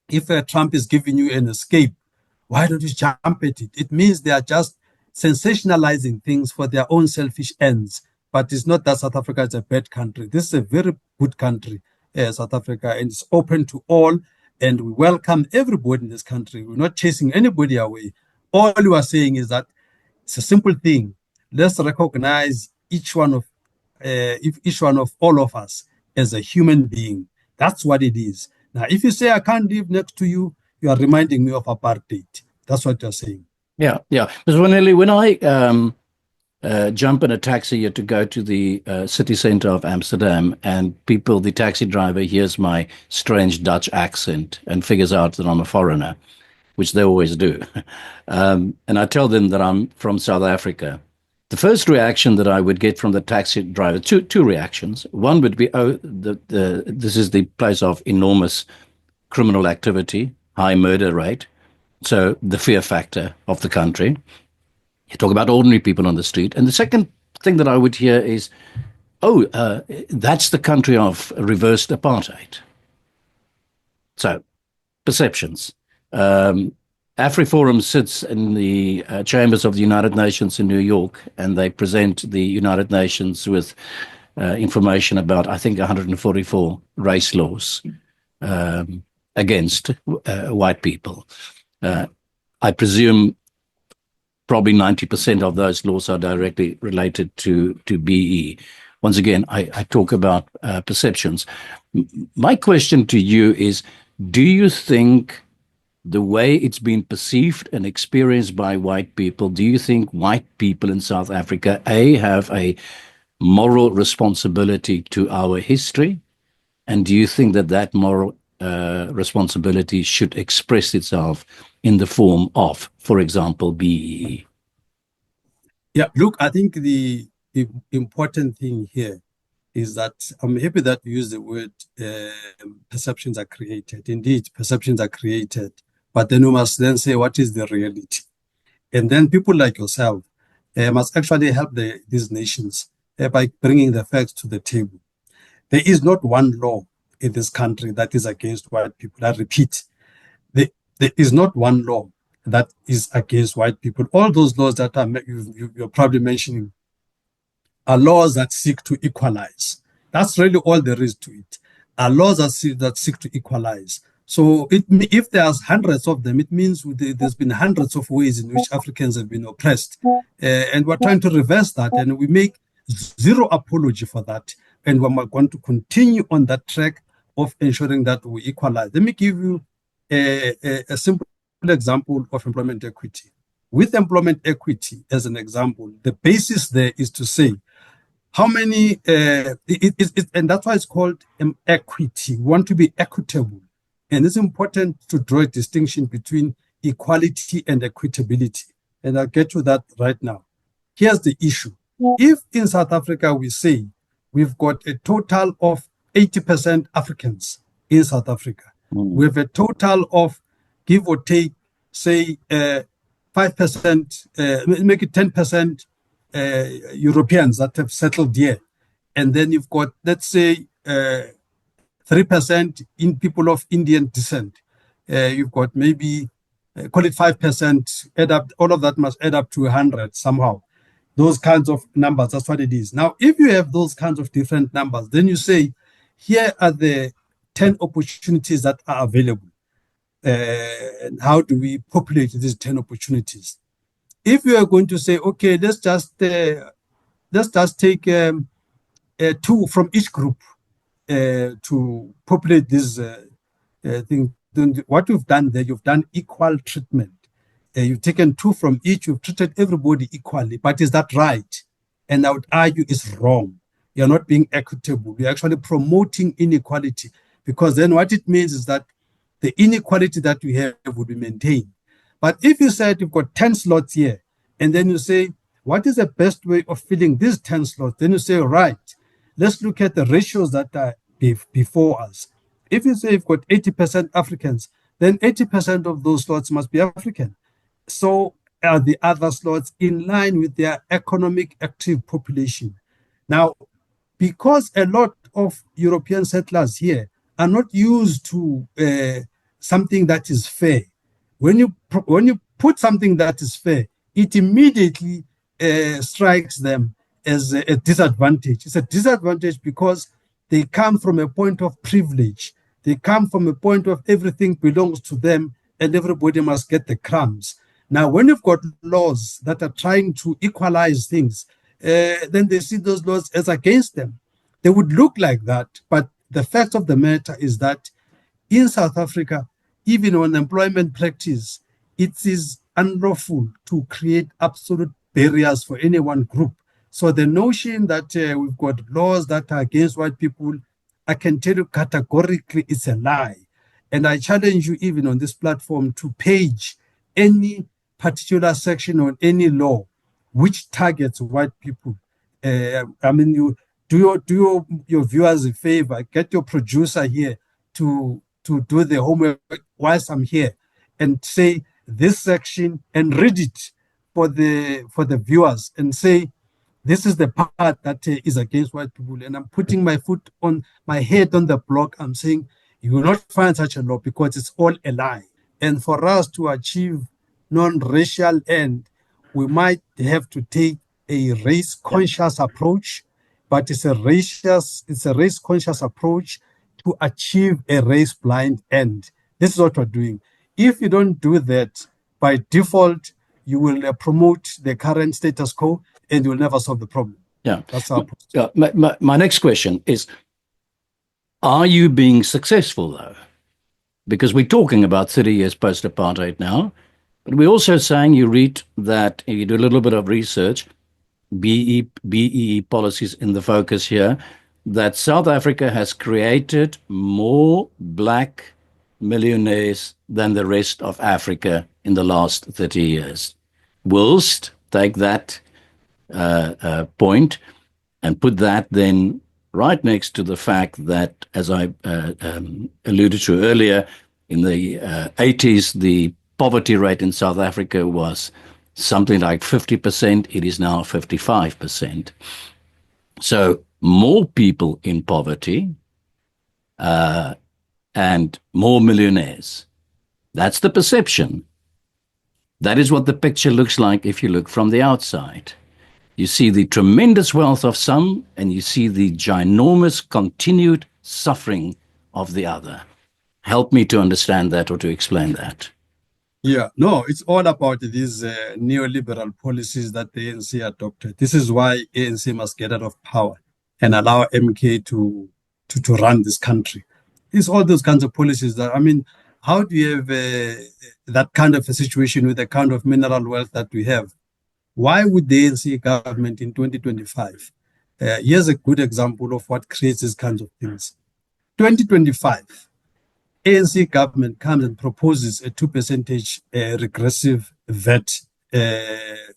if Trump is giving you an escape, why don't you jump at it? It means they are just sensationalizing things for their own selfish ends. But it's not that South Africa is a bad country. This is a very good country, South Africa, and it's open to all. And we welcome everybody in this country. We're not chasing anybody away. All we are saying is that it's a simple thing. Let's recognize each one of all of us as a human being. That's what it is. Now, if you say I can't live next to you, you are reminding me of apartheid. That's what you're saying. Yeah. Mzwanele, when I jump in a taxi here to go to the city center of Amsterdam, and the taxi driver hears my strange Dutch accent and figures out that I'm a foreigner, which they always do. And I tell them that I'm from South Africa. The first reaction that I would get from the taxi driver, two reactions. One would be, oh, this is the place of enormous criminal activity, high murder rate. So the fear factor of the country. You talk about ordinary people on the street. And the second thing that I would hear is, oh, that's the country of reversed apartheid. So perceptions. AfriForum sits in the chambers of the United Nations in New York, and they present the United Nations with information about, I think, 144 race laws against white people. I presume probably 90% of those laws are directly related to BE. Once again, I talk about perceptions. My question to you is, do you think the way it's been perceived and experienced by white people, do you think white people in South Africa, A, have a moral responsibility to our history? And do you think that that moral responsibility should express itself in the form of, for example, BEE? Yeah, look, I think the important thing here is that I'm happy that you use the word perceptions are created. Indeed, perceptions are created. But then we must then say, what is the reality? And then people like yourself must actually help these nations by bringing the facts to the table. There is not one law in this country that is against white people. I repeat, there is not one law that is against white people. All those laws that you're probably mentioning are laws that seek to equalize. That's really all there is to it. Are laws that seek to equalize. So if there's hundreds of them, it means there's been hundreds of ways in which Africans have been oppressed. And we're trying to reverse that, and we make zero apology for that. And we're going to continue on that track of ensuring that we equalize. Let me give you a simple example of employment equity. With employment equity, as an example, the basis there is to say how many, and that's why it's called equity. We want to be equitable. And it's important to draw a distinction between equality and equitability. And I'll get to that right now. Here's the issue. If in South Africa we say we've got a total of 80% Africans in South Africa, we have a total of, give or take, say 5%, make it 10% Europeans that have settled here. And then you've got, let's say, 3% in people of Indian descent. You've got maybe, call it 5%, add up, all of that must add up to 100 somehow. Those kinds of numbers, that's what it is. Now, if you have those kinds of different numbers, then you say, here are the 10 opportunities that are available. And how do we populate these 10 opportunities? If you are going to say, okay, let's just take two from each group to populate this thing. Then what you've done there, you've done equal treatment. You've taken two from each, you've treated everybody equally. But is that right? And I would argue it's wrong. You're not being equitable. You're actually promoting inequality, because then what it means is that the inequality that we have would be maintained. But if you said you've got 10 slots here, and then you say, what is the best way of filling these 10 slots? Then you say, right, let's look at the ratios that are before us. If you say you've got 80% Africans, then 80% of those slots must be African. So are the other slots in line with their economic active population. Now, because a lot of European settlers here are not used to something that is fair, when you put something that is fair, it immediately strikes them as a disadvantage. It's a disadvantage because they come from a point of privilege. They come from a point of everything belongs to them and everybody must get the crumbs. Now, when you've got laws that are trying to equalize things, then they see those laws as against them. They would look like that, but the fact of the matter is that in South Africa, even on employment practice, it is unlawful to create absolute barriers for any one group. So the notion that we've got laws that are against white people, I can tell you categorically it's a lie. And I challenge you even on this platform to page any particular section on any law which targets white people. I mean, you do your viewers a favor, get your producer here to do the homework whilst I'm here and say this section and read it for the viewers and say, this is the part that is against white people. And I'm putting my head on the block. I'm saying you will not find such a law because it's all a lie. And for us to achieve non-racial end, we might have to take a race-conscious approach, but it's a race-conscious approach to achieve a race-blind end. This is what we're doing. If you don't do that, by default, you will promote the current status quo and you will never solve the problem. Yeah. That's our my next question is, are you being successful, though? Because we're talking about 30 years post-apartheid now, but we're also saying, you read that, you do a little bit of research, BEE policies in the focus here, that South Africa has created more black millionaires than the rest of Africa in the last 30 years. Whilst take that point and put that then right next to the fact that, as I alluded to earlier, in the 80s, the poverty rate in South Africa was something like 50%. It is now 55%. So more people in poverty and more millionaires. That's the perception. That is what the picture looks like if you look from the outside. You see the tremendous wealth of some, and you see the ginormous continued suffering of the other. Help me to understand that or to explain that. Yeah, no, it's all about these neoliberal policies that the ANC adopted. This is why ANC must get out of power and allow MK to run this country. It's all those kinds of policies that, I mean, how do you have that kind of a situation with the kind of mineral wealth that we have? Why would the ANC government in 2025? Here's a good example of what creates these kinds of things. 2025, ANC government comes and proposes a 2% regressive VAT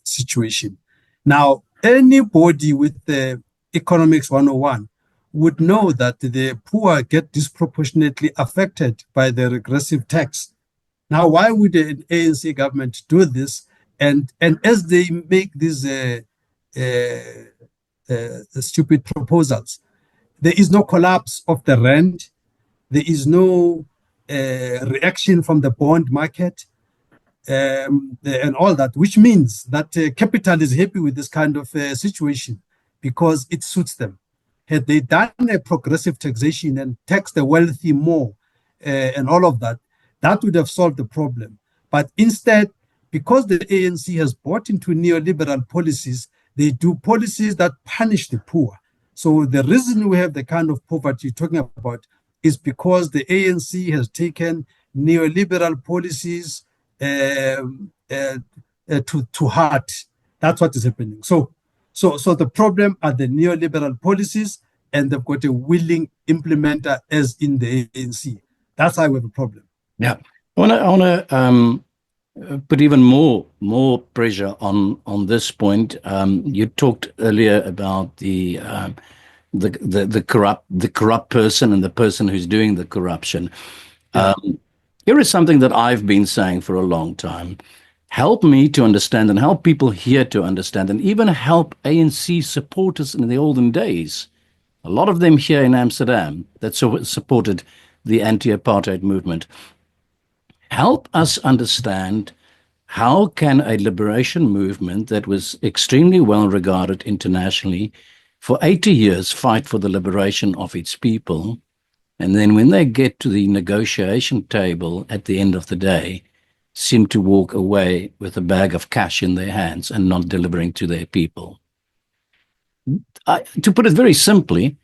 situation. Now, anybody with Economics 101 would know that the poor get disproportionately affected by the regressive tax. Now, why would the ANC government do this? And as they make these stupid proposals, there is no collapse of the rand. There is no reaction from the bond market and all that, which means that capital is happy with this kind of situation because it suits them. Had they done a progressive taxation and taxed the wealthy more and all of that, that would have solved the problem. But instead, because the ANC has bought into neoliberal policies, they do policies that punish the poor. So the reason we have the kind of poverty you're talking about is because the ANC has taken neoliberal policies to heart. That's what is happening. So the problem are the neoliberal policies, and they've got a willing implementer, as in the ANC. That's how we have a problem. Yeah, I want to put even more pressure on this point. You talked earlier about the corrupt person and the person who's doing the corruption. Yeah. Here is something that I've been saying for a long time. Help me to understand, and help people here to understand, and even help ANC supporters in the olden days. A lot of them here in Amsterdam that supported the anti-apartheid movement. Help us understand, how can a liberation movement that was extremely well regarded internationally for 80 years fight for the liberation of its people, and then when they get to the negotiation table at the end of the day, seem to walk away with a bag of cash in their hands and not delivering to their people? To put it very simply,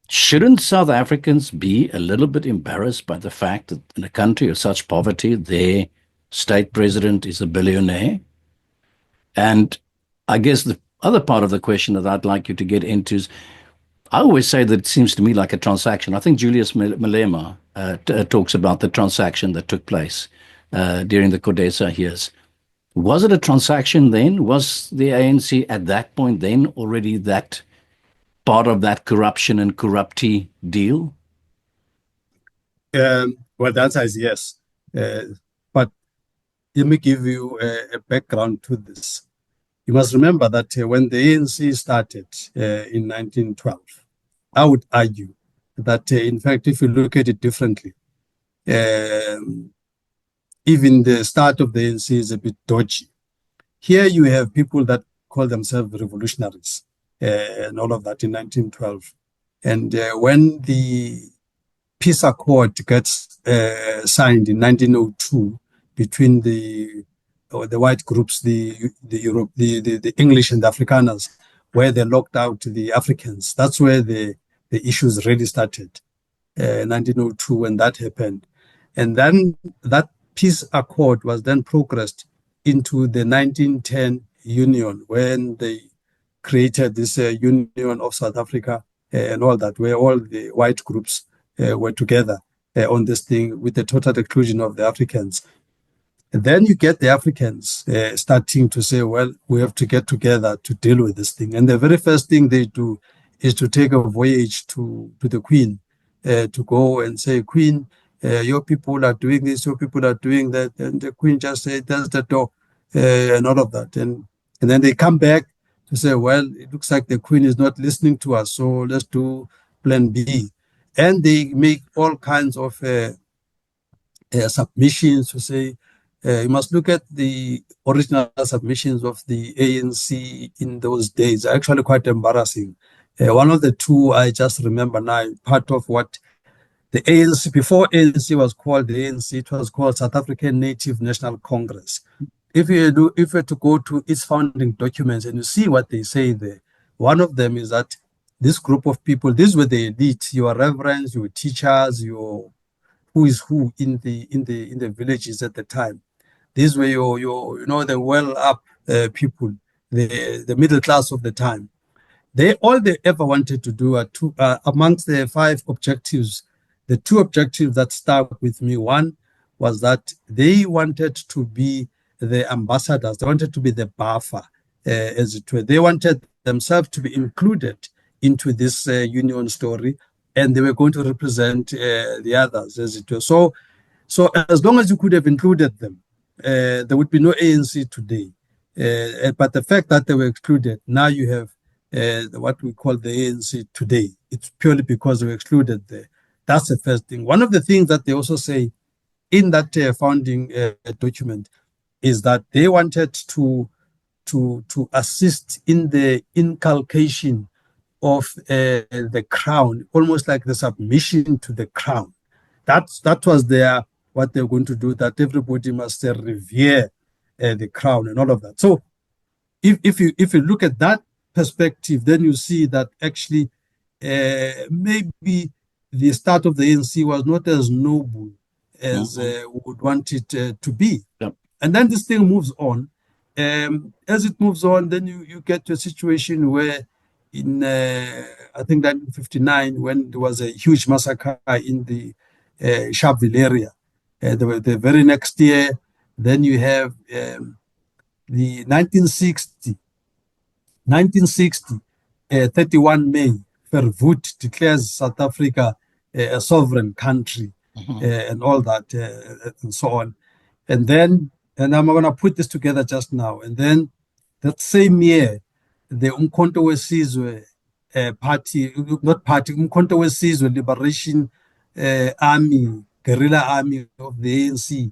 shouldn't South Africans be a little bit embarrassed by the fact that in a country of such poverty, their state president is a billionaire? And I guess the other part of the question that I'd like you to get into is, I always say that it seems to me like a transaction. I think Julius Malema talks about the transaction that took place during the Codesa years. Was it a transaction then? Was the ANC at that point then already that part of that corruption and corruptee deal? Well, the answer is yes. But let me give you a background to this. You must remember that when the ANC started in 1912, I would argue that, in fact, if you look at it differently, even the start of the ANC is a bit dodgy. Here you have people that call themselves revolutionaries and all of that in 1912. And when the peace accord gets signed in 1902 between the white groups, the English and the Afrikaners, where they locked out the Africans, that's where the issues really started. 1902 when that happened. And then that peace accord was then progressed into the 1910 union, when they created this Union of South Africa and all that, where all the white groups were together on this thing, with the total exclusion of the Africans. And then you get the Africans starting to say, well, we have to get together to deal with this thing. And the very first thing they do is to take a voyage to the Queen, to go and say, Queen, your people are doing this, your people are doing that. And the Queen just said, that's the door, and all of that. And then they come back to say, well, it looks like the Queen is not listening to us, so let's do plan B. And they make all kinds of submissions to say, you must look at the original submissions of the ANC in those days. Actually quite embarrassing. One of the two I just remember now, part of what the ANC, before ANC was called the ANC, it was called South African Native National Congress. If you were to go to its founding documents and you see what they say there, one of them is that this group of people, these were the elite, your reverends, your teachers, your who is who in the villages at the time. These were your the well-up people, the middle class of the time. All they ever wanted to do are amongst the 5 objectives, the 2 objectives that stuck with me. One was that they wanted to be the ambassadors. They wanted to be the buffer, as it were. They wanted themselves to be included into this union story, and they were going to represent the others, as it were. So as long as you could have included them, there would be no ANC today. But the fact that they were excluded, now you have what we call the ANC today. It's purely because they were excluded there. That's the first thing. One of the things that they also say in that founding document is that they wanted to assist in the inculcation of the crown, almost like the submission to the crown. That was what they're going to do, that everybody must revere the crown and all of that. So if you look at that, perspective, then you see that actually maybe the start of the ANC was not as noble as we would want it to be. Yep. And then this thing moves on. As it moves on, then you get to a situation where in, I think, 1959, when there was a huge massacre in the Sharpeville area, the very next year, then you have the 1960, 31 May, Verwoerd declares South Africa a sovereign country and all that and so on. And then, and I'm going to put this together just now, and then that same year, the uMkhonto weSizwe party, not party, uMkhonto weSizwe Liberation Army, guerrilla army of the ANC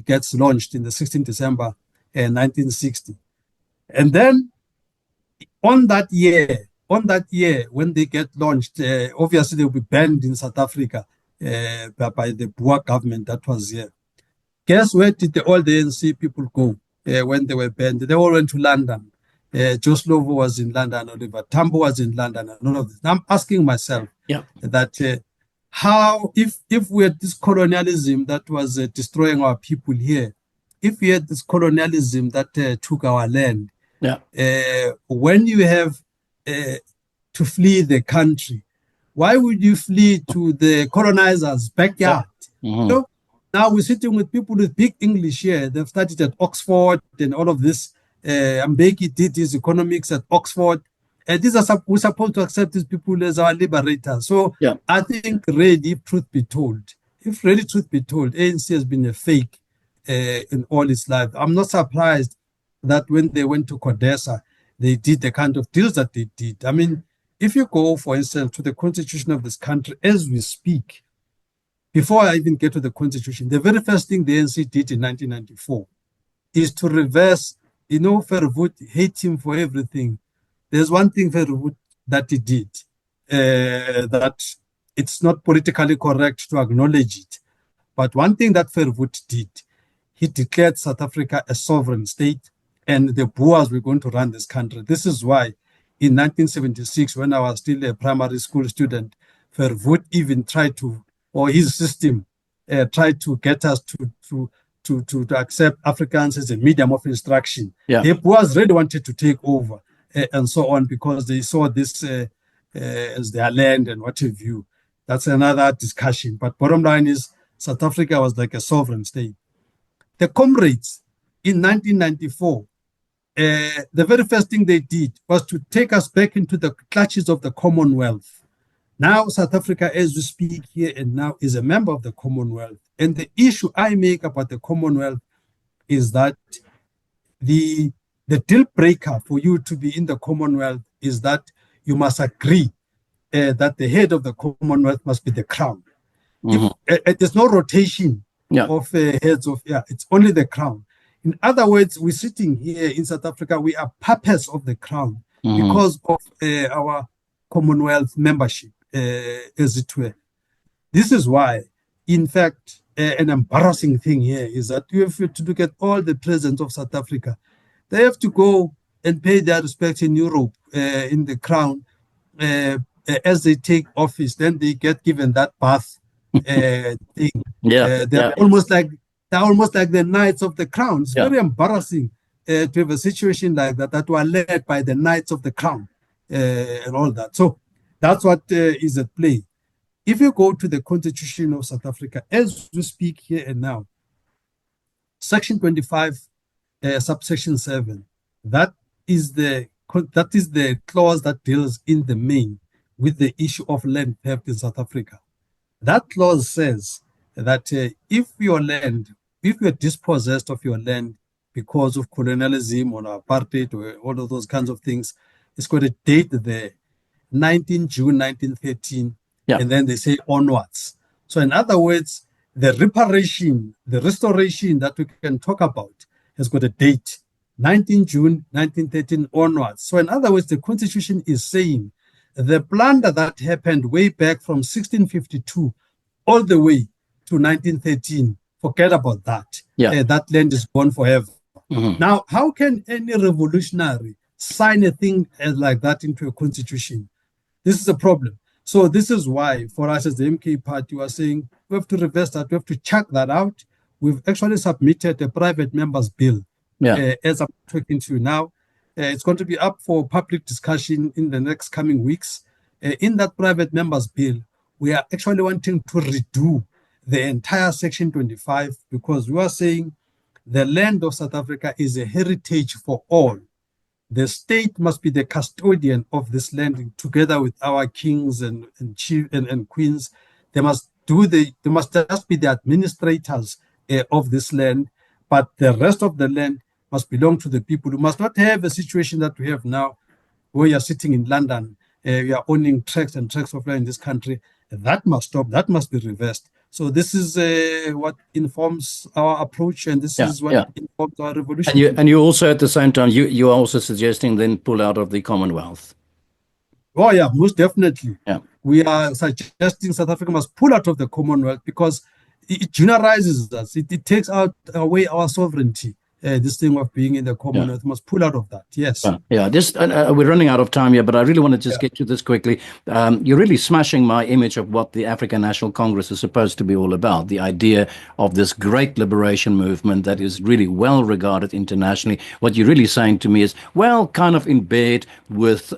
gets launched in the 16th December 1960. And then on that year, when they get launched, obviously they'll be banned in South Africa by the Boer government that was here. Guess where did all the ANC people go when they were banned? They all went to London. Joe Slovo was in London, Oliver Tambo was in London, and all of this. I'm asking myself that how, if we had this colonialism that was destroying our people here, if we had this colonialism that took our land, when you have to flee the country, why would you flee to the colonizers' backyard? So now we're sitting with people with big English here. They've studied at Oxford and all of this. Mbeki did his economics at Oxford. We're supposed to accept these people as our liberators. So I think really, if truth be told, ANC has been a fake in all its life. I'm not surprised that when they went to CODESA, they did the kind of deals that they did. I mean, if you go, for instance, to the constitution of this country as we speak, before I even get to the constitution, the very first thing the ANC did in 1994 is to reverse, Verwoerd, hate him for everything. There's one thing Verwoerd that he did, that it's not politically correct to acknowledge it. But one thing that Verwoerd did, he declared South Africa a sovereign state, and the Boers were going to run this country. This is why in 1976, when I was still a primary school student, Verwoerd even tried to, or his system tried to get us to accept Afrikaans as a medium of instruction. The Boers really wanted to take over and so on, because they saw this as their land and what have you. That's another discussion. But bottom line is, South Africa was like a sovereign state. The comrades in 1994, the very first thing they did was to take us back into the clutches of the Commonwealth. Now, South Africa, as we speak here and now, is a member of the Commonwealth. And the issue I make about the Commonwealth is that the deal breaker for you to be in the Commonwealth is that you must agree that the head of the Commonwealth must be the crown. There's no rotation of heads of, it's only the crown. In other words, we're sitting here in South Africa, we are puppets of the crown because of our Commonwealth membership, as it were. This is why, in fact, an embarrassing thing here is that you have to look at all the presidents of South Africa. They have to go and pay their respects in Europe, in the crown, as they take office. Then they get given that bath thing. They're almost like the Knights of the Crown. It's very embarrassing to have a situation like that were led by the Knights of the Crown and all that. So that's what is at play. If you go to the Constitution of South Africa, as we speak here and now, Section 25, subsection 7, that is the clause that deals in the main with the issue of land theft in South Africa. That clause says that if you're dispossessed of your land because of colonialism or apartheid or all of those kinds of things, it's got a date there, 19 June 1913, and then they say onwards. So in other words, the reparation, the restoration that we can talk about has got a date, 19 June 1913 onwards. So in other words, the Constitution is saying the plunder that happened way back from 1652 all the way to 1913, forget about that. That land is gone forever. Now, how can any revolutionary sign a thing like that into a constitution. This is a problem. So this is why, for us as the MK party, we are saying we have to reverse that. We have to check that out. We've actually submitted a private members bill, as I'm talking to you now. It's going to be up for public discussion in the next coming weeks. In that private members bill, we are actually wanting to redo the entire Section 25 because we are saying the land of South Africa is a heritage for all. The state must be the custodian of this land together with our kings and chiefs and queens. They must just be the administrators of this land, but the rest of the land must belong to the people. We must not have a situation that we have now where you're sitting in London, you are owning tracts and tracts of land in this country. That must stop. That must be reversed. So this is what informs our approach, and this is what informs our revolution. And you also, at the same time, you are also suggesting then pull out of the Commonwealth. Oh yeah, most definitely. Yeah. We are suggesting South Africa must pull out of the Commonwealth because it generalizes us. It takes away our sovereignty. This thing of being in the Commonwealth must pull out of that. Yes. We're running out of time here, but I really want to just get to this quickly. You're really smashing my image of what the African National Congress is supposed to be all about. The idea of this great liberation movement that is really well regarded internationally. What you're really saying to me is, well, kind of in bed with,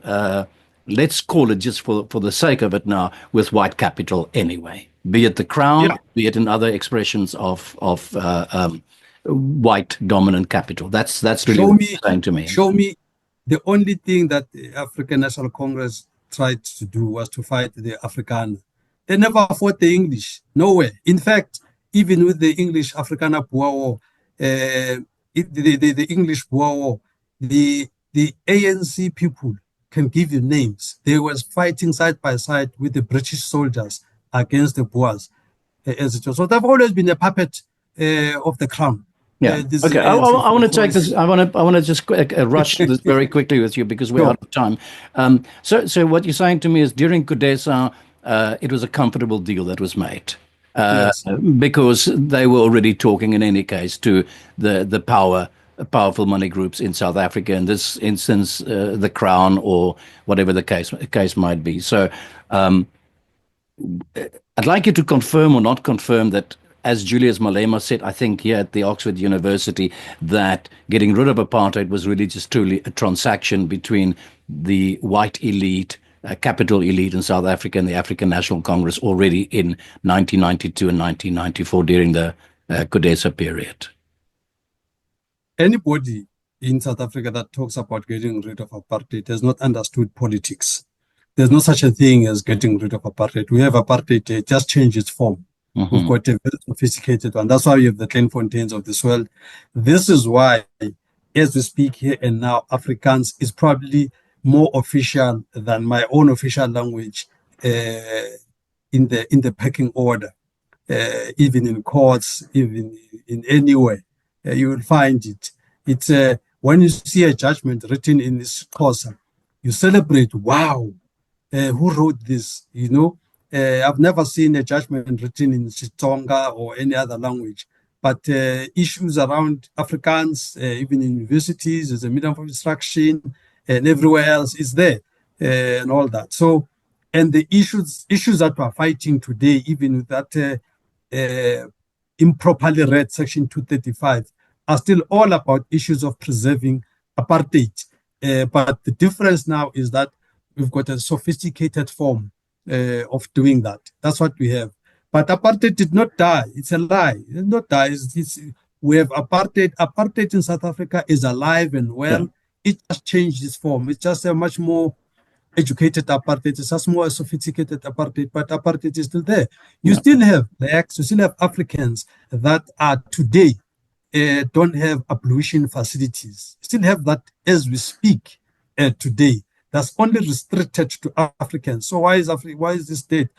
let's call it just for the sake of it now, with white capital anyway. Be it the crown, be it in other expressions of white dominant capital. That's really what you're saying to me. Show me the only thing that the African National Congress tried to do was to fight the Afrikaner. They never fought the English, nowhere. In fact, even with the English Afrikaner Boer War, the English Boer War, the ANC people can give you names. They were fighting side by side with the British soldiers against the Boers. So they've always been a puppet of the crown. I want to take this. I want to just rush this very quickly with you because we're out of time. So what you're saying to me is during Kudesa, it was a comfortable deal that was made because they were already talking in any case to the powerful money groups in South Africa. In this instance, the Crown or whatever the case might be. So I'd like you to confirm or not confirm that, as Julius Malema said, I think here at the Oxford University, that getting rid of apartheid was really just truly a transaction between the white elite, capital elite in South Africa and the African National Congress already in 1992 and 1994 during the Kudesa period. Anybody in South Africa that talks about getting rid of apartheid has not understood politics. There's no such a thing as getting rid of apartheid. We have apartheid, it just changed its form. We've got a very sophisticated one. That's why we have the Kleinfonteins of this world. This is why, as we speak here and now, Afrikaans is probably more official than my own official language in the pecking order. Even in courts, even in any way, you will find it. It's when you see a judgment written in this Xhosa, you celebrate. Wow, who wrote this? You know. I've never seen a judgment written in Xitsonga or any other language, but issues around Afrikaans, even in universities, as a medium of instruction, and everywhere else is there, and all that. So, and the issues that we're fighting today, even with that improperly read Section 235, are still all about issues of preserving apartheid. But the difference now is that we've got a sophisticated form of doing that. That's what we have. But apartheid did not die. It's a lie. It did not die. We have apartheid. Apartheid in South Africa is alive and well. It just changed its form. It's just a much more educated apartheid. It's just more sophisticated apartheid, but apartheid is still there. You still have blacks, you still have Africans that are today don't have ablution facilities. Still have that as we speak today. That's only restricted to Africans. So why is this dead?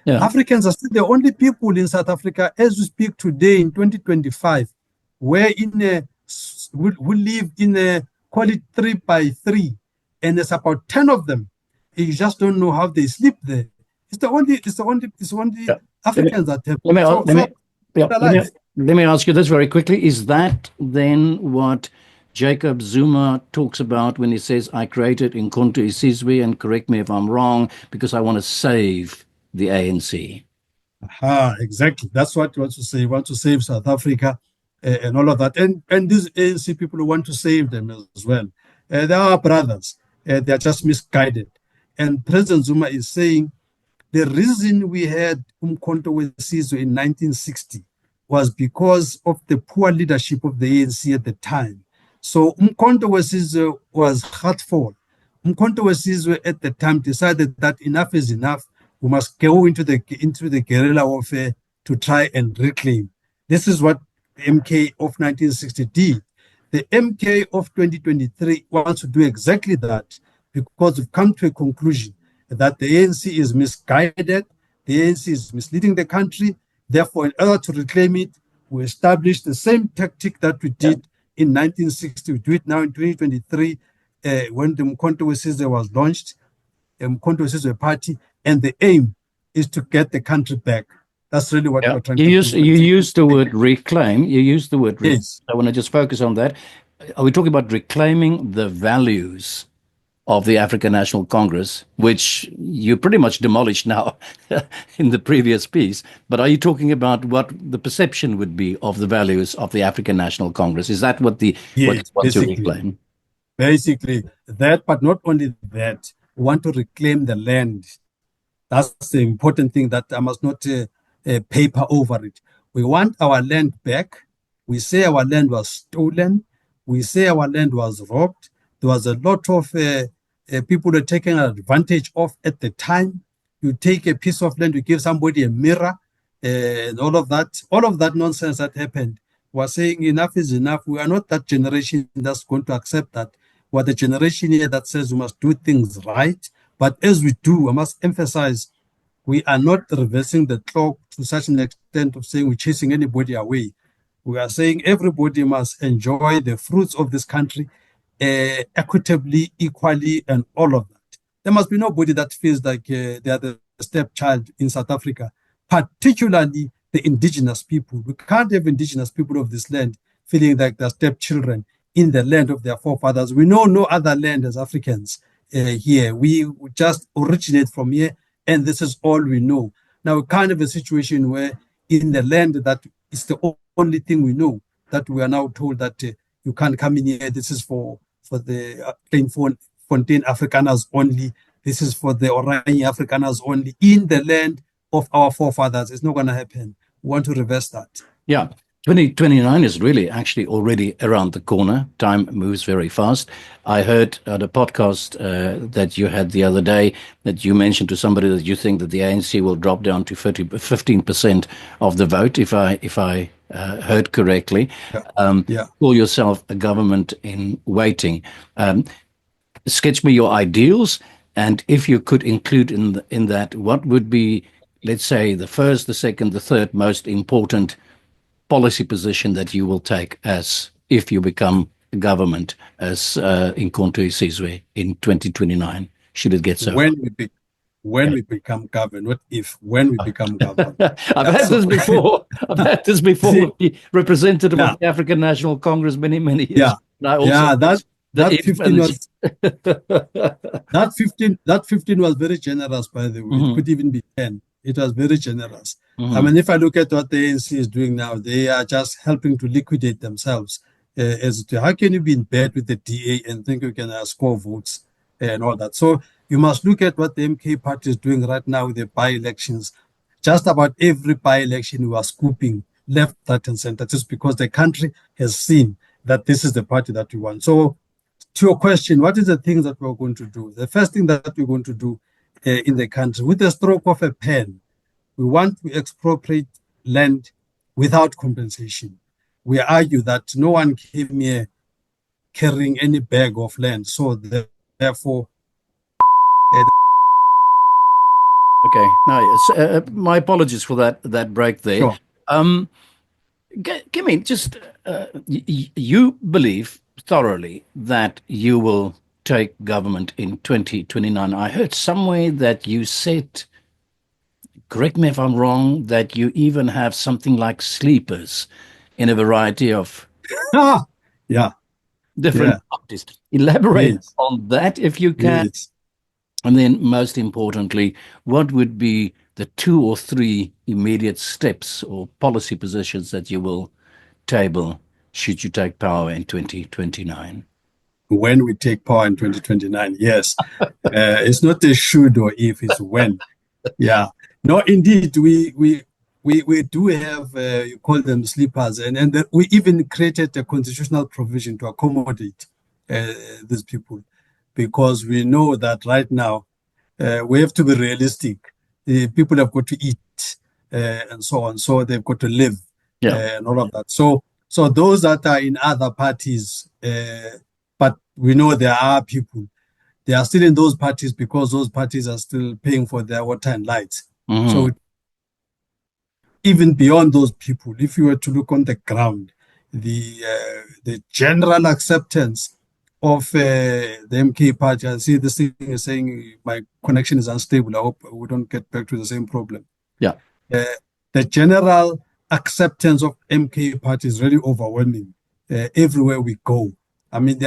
Africans are still the only people in South Africa as we speak today in 2025, where we live in a, call it 3x3, and there's about 10 of them. You just don't know how they sleep there. It's the only Africans that have. Let me ask you this very quickly. Is that what Jacob Zuma talks about when he says, I created uMkhonto weSizwe, and correct me if I'm wrong, because I want to save the ANC. Exactly. That's what he wants to say. He wants to save South Africa and all of that. And these ANC people who want to save them as well. They are our brothers. They are just misguided. And President Zuma is saying the reason we had uMkhonto weSizwe in 1960 was because of the poor leadership of the ANC at the time. So uMkhonto weSizwe was hurtful. uMkhonto weSizwe at the time decided that enough is enough. We must go into the guerrilla warfare to try and reclaim. This is what the MK of 1960 did. The MK of 2023 wants to do exactly that because we've come to a conclusion that the ANC is misguided, the ANC is misleading the country. Therefore, in order to reclaim it, we establish the same tactic that we did in 1960. We do it now in 2023 when the uMkhonto weSizwe was launched, uMkhonto weSizwe party, and the aim is to get the country back. That's really what we're trying to do. You use the word reclaim. You use the word reclaim. Yes. I want to just focus on that. Are we talking about reclaiming the values of the African National Congress, which you pretty much demolished now in the previous piece? But are you talking about what the perception would be of the values of the African National Congress? Is that what what you want to reclaim? Basically that, but not only that, we want to reclaim the land. That's the important thing that I must not paper over it. We want our land back. We say our land was stolen. We say our land was robbed. There was a lot of people were taking advantage of at the time. You take a piece of land, you give somebody a mirror, and all of that nonsense that happened. We're saying enough is enough. We are not that generation that's going to accept that. We're the generation here that says we must do things right. But as we do, I must emphasize, we are not reversing the clock to such an extent of saying we're chasing anybody away. We are saying everybody must enjoy the fruits of this country equitably, equally, and all of that. There must be nobody that feels like they are the stepchild in South Africa, particularly the indigenous people. We can't have indigenous people of this land feeling like they're stepchildren in the land of their forefathers. We know no other land as Africans here. We just originate from here, and this is all we know. Now, we can't have a situation where in the land that is the only thing we know, that we are now told that you can't come in here. This is for the Kleinfontein Afrikaners only. This is for the Orange Afrikaners only. In the land of our forefathers, it's not going to happen. We want to reverse that. Yeah. 2029 is really actually already around the corner. Time moves very fast. I heard at a podcast that you had the other day that you mentioned to somebody that you think that the ANC will drop down to 15% of the vote, if I heard correctly. Call yourself a government in waiting. Sketch me your ideals, and if you could include in that, what would be, let's say, the first, the second, the third most important policy position that you will take as if you become a government as uMkhonto weSizwe in 2029, should it get so? When we become government, not if, when we become government. I've had this before. I've had this before with the representative of the African National Congress many years. That 15 was that 15 was very generous, by the way. It could even be 10. It was very generous. I mean, if I look at what the ANC is doing now, they are just helping to liquidate themselves. As to how can you be in bed with the DA and think you can score votes and all that? So you must look at what the MK party is doing right now with the by-elections. Just about every by-election we are scooping left, right, and center, just because the country has seen that this is the party that we want. So to your question, what is the things that we're going to do? The first thing that we're going to do in the country, with the stroke of a pen, we want to expropriate land without compensation. We argue that no one came here carrying any bag of land, so therefore. Okay, no, my apologies for that break there. Sure. Give me just you believe thoroughly that you will take government in 2029. I heard somewhere that you said, correct me if I'm wrong, that you even have something like sleepers in a variety of... Yeah. different parties. Elaborate Yes. on that if you can. Yes. And then, most importantly, what would be the 2 or 3 immediate steps or policy positions that you will table should you take power in 2029? When we take power in 2029, yes. It's not a should or if, it's when. Yeah. No, indeed, we do have, you call them sleepers, and we even created a constitutional provision to accommodate these people, because we know that right now we have to be realistic. People have got to eat and so on, so they've got to live and all of that. So those that are in other parties, but we know there are people. They are still in those parties because those parties are still paying for their water and lights. So even beyond those people, if you were to look on the ground, the general acceptance of the MK party, I see this thing is saying my connection is unstable. I hope we don't get back to the same problem. Yeah. The general acceptance of MK party is really overwhelming everywhere we go. I mean, the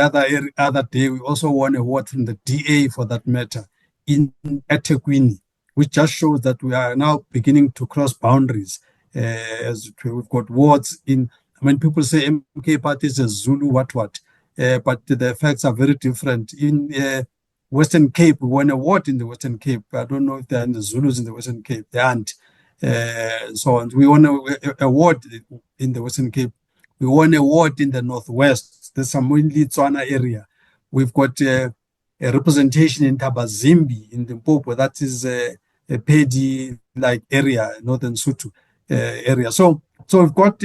other day, we also won an award from the DA, for that matter, in eThekwini, which just shows that we are now beginning to cross boundaries. As we've got wards in, I mean, people say MK party is a Zulu, what, but the facts are very different. In Western Cape, we won a award in the Western Cape. I don't know if there are the Zulus in the Western Cape. There aren't. So on. We won an award in the Western Cape. We won an award in the Northwest, the Samoili Tswana area. We've got a representation in Tabazimbi, in Limpopo. That is a Pedi-like area, Northern Sutu area. So we've got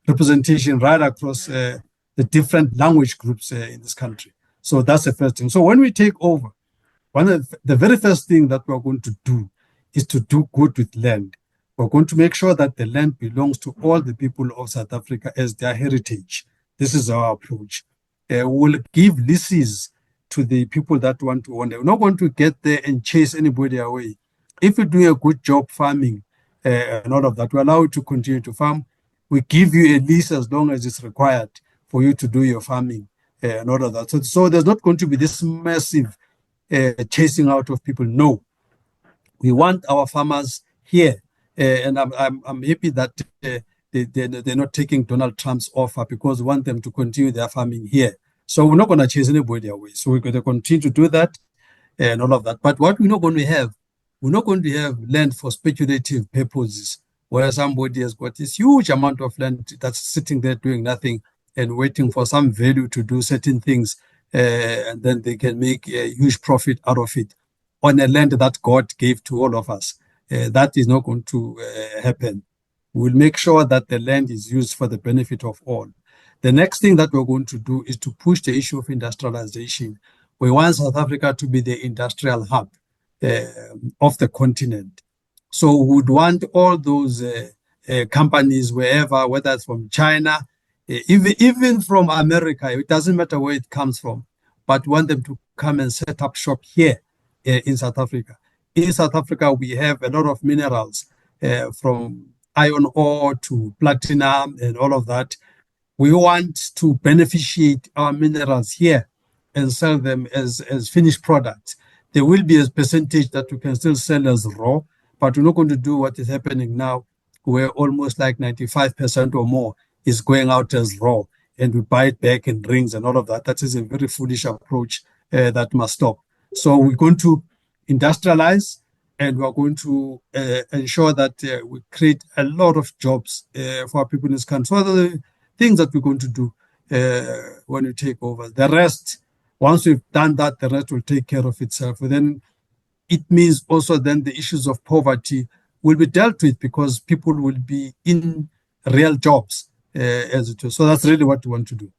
representation right across the different language groups in this country. So that's the first thing. So when we take over, one of the very first thing that we're going to do is to do good with land. We're going to make sure that the land belongs to all the people of South Africa as their heritage. This is our approach. We'll give leases to the people that want to own it. We're not going to get there and chase anybody away. If you do a good job farming and all of that, we allow you to continue to farm. We give you a lease as long as it's required for you to do your farming and all of that. So there's not going to be this massive chasing out of people. No, we want our farmers here, and I'm happy that they're not taking Donald Trump's offer, because we want them to continue their farming here. So we're not going to chase anybody away. So we're going to continue to do that and all of that. But what we're not going to have land for speculative purposes, where somebody has got this huge amount of land that's sitting there doing nothing and waiting for some value to do certain things, and then they can make a huge profit out of it on a land that God gave to all of us. That is not going to happen. We'll make sure that the land is used for the benefit of all. The next thing that we're going to do is to push the issue of industrialization. We want South Africa to be the industrial hub of the continent. So we would want all those companies, wherever, whether it's from China, even from America, it doesn't matter where it comes from, but want them to come and set up shop here in South Africa. In South Africa, we have a lot of minerals, from iron ore to platinum and all of that. We want to beneficiate our minerals here and sell them as finished products. There will be a percentage that we can still sell as raw, but we're not going to do what is happening now, where almost like 95% or more is going out as raw, and we buy it back in rings and all of that. That is a very foolish approach that must stop. So we're going to industrialize, and we're going to ensure that we create a lot of jobs for our people in this country. So what are the things that we're going to do when we take over? The rest, once we've done that, the rest will take care of itself. And then it means also then the issues of poverty will be dealt with, because people will be in real jobs as it is. So that's really what we want to do.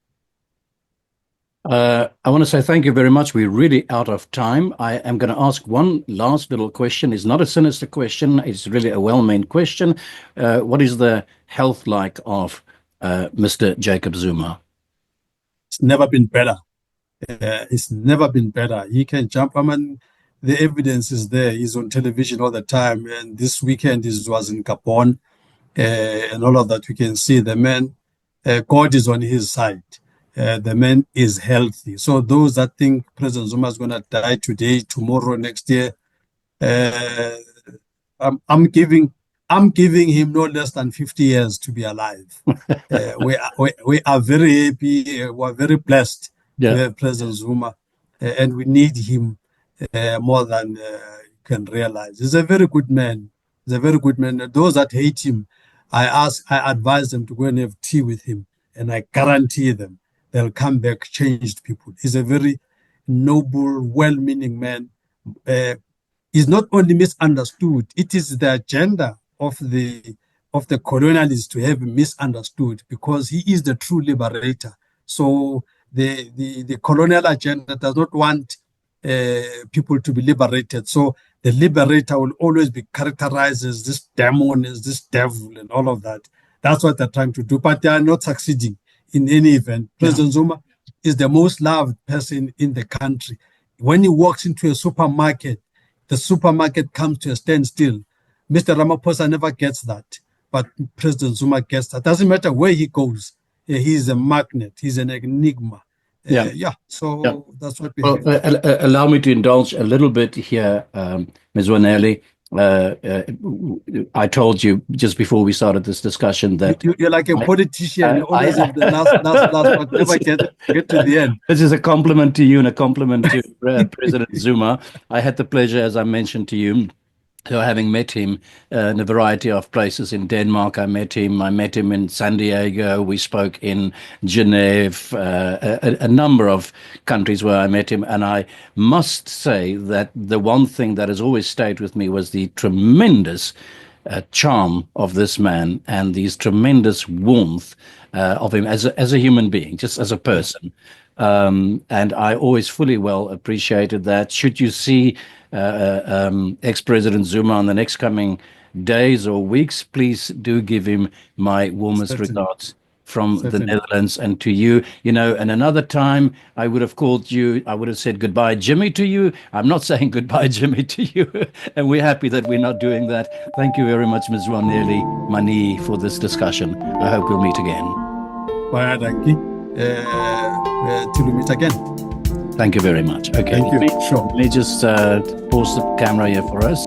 I want to say thank you very much. We're really out of time. I am going to ask one last little question. It's not a sinister question. It's really a well-meant question. What is the health like of Mr. Jacob Zuma? It's never been better. It's never been better. He can jump. I mean, the evidence is there. He's on television all the time. And this weekend he was in Gabon and all of that. We can see the man, God is on his side. the man is healthy. So those that think President Zuma is going to die today, tomorrow, next year, I'm giving him no less than 50 years to be alive. We are very happy. We are very blessed to have President Zuma, and we need him more than you can realize. He's a very good man. He's a very good man. Those that hate him, I advise them to go and have tea with him, and I guarantee them they'll come back changed people. He's a very noble, well-meaning man. Is not only misunderstood, it is the agenda of the colonialists to have him misunderstood, because he is the true liberator. So the colonial agenda does not want people to be liberated. So the liberator will always be characterized as this demon, as this devil, and all of that. That's what they're trying to do, but they are not succeeding in any event. President Zuma is the most loved person in the country. When he walks into a supermarket, the supermarket comes to a standstill. Mr. Ramaphosa never gets that, but President Zuma gets that. Doesn't matter where he goes. He's a magnet. He's an enigma. So that's what we have. Allow me to indulge a little bit here, Mzwanele. I told you just before we started this discussion that you're like a politician. You always have the last, but never get to the end. This is a compliment to you and a compliment to President Zuma. I had the pleasure, as I mentioned to you, so having met him in a variety of places. In Denmark, I met him in San Diego. We spoke in Geneva, a number of countries where I met him. And I must say that the one thing that has always stayed with me was the tremendous charm of this man and these tremendous warmth of him as a human being, just as a person. And I always fully well appreciated that. Should you see ex-President Zuma in the next coming days or weeks, please do give him my warmest regards from the Netherlands and to you. You know, and another time I would have called you, I would have said goodbye, Jimmy, to you. I'm not saying goodbye, Jimmy, to you. And we're happy that we're not doing that. Thank you very much, Mzwanele Manyi, for this discussion. I hope we'll meet again. Bye, thank you. Till we meet again. Thank you very much. Okay. Thank you. Let me just pause the camera here for us.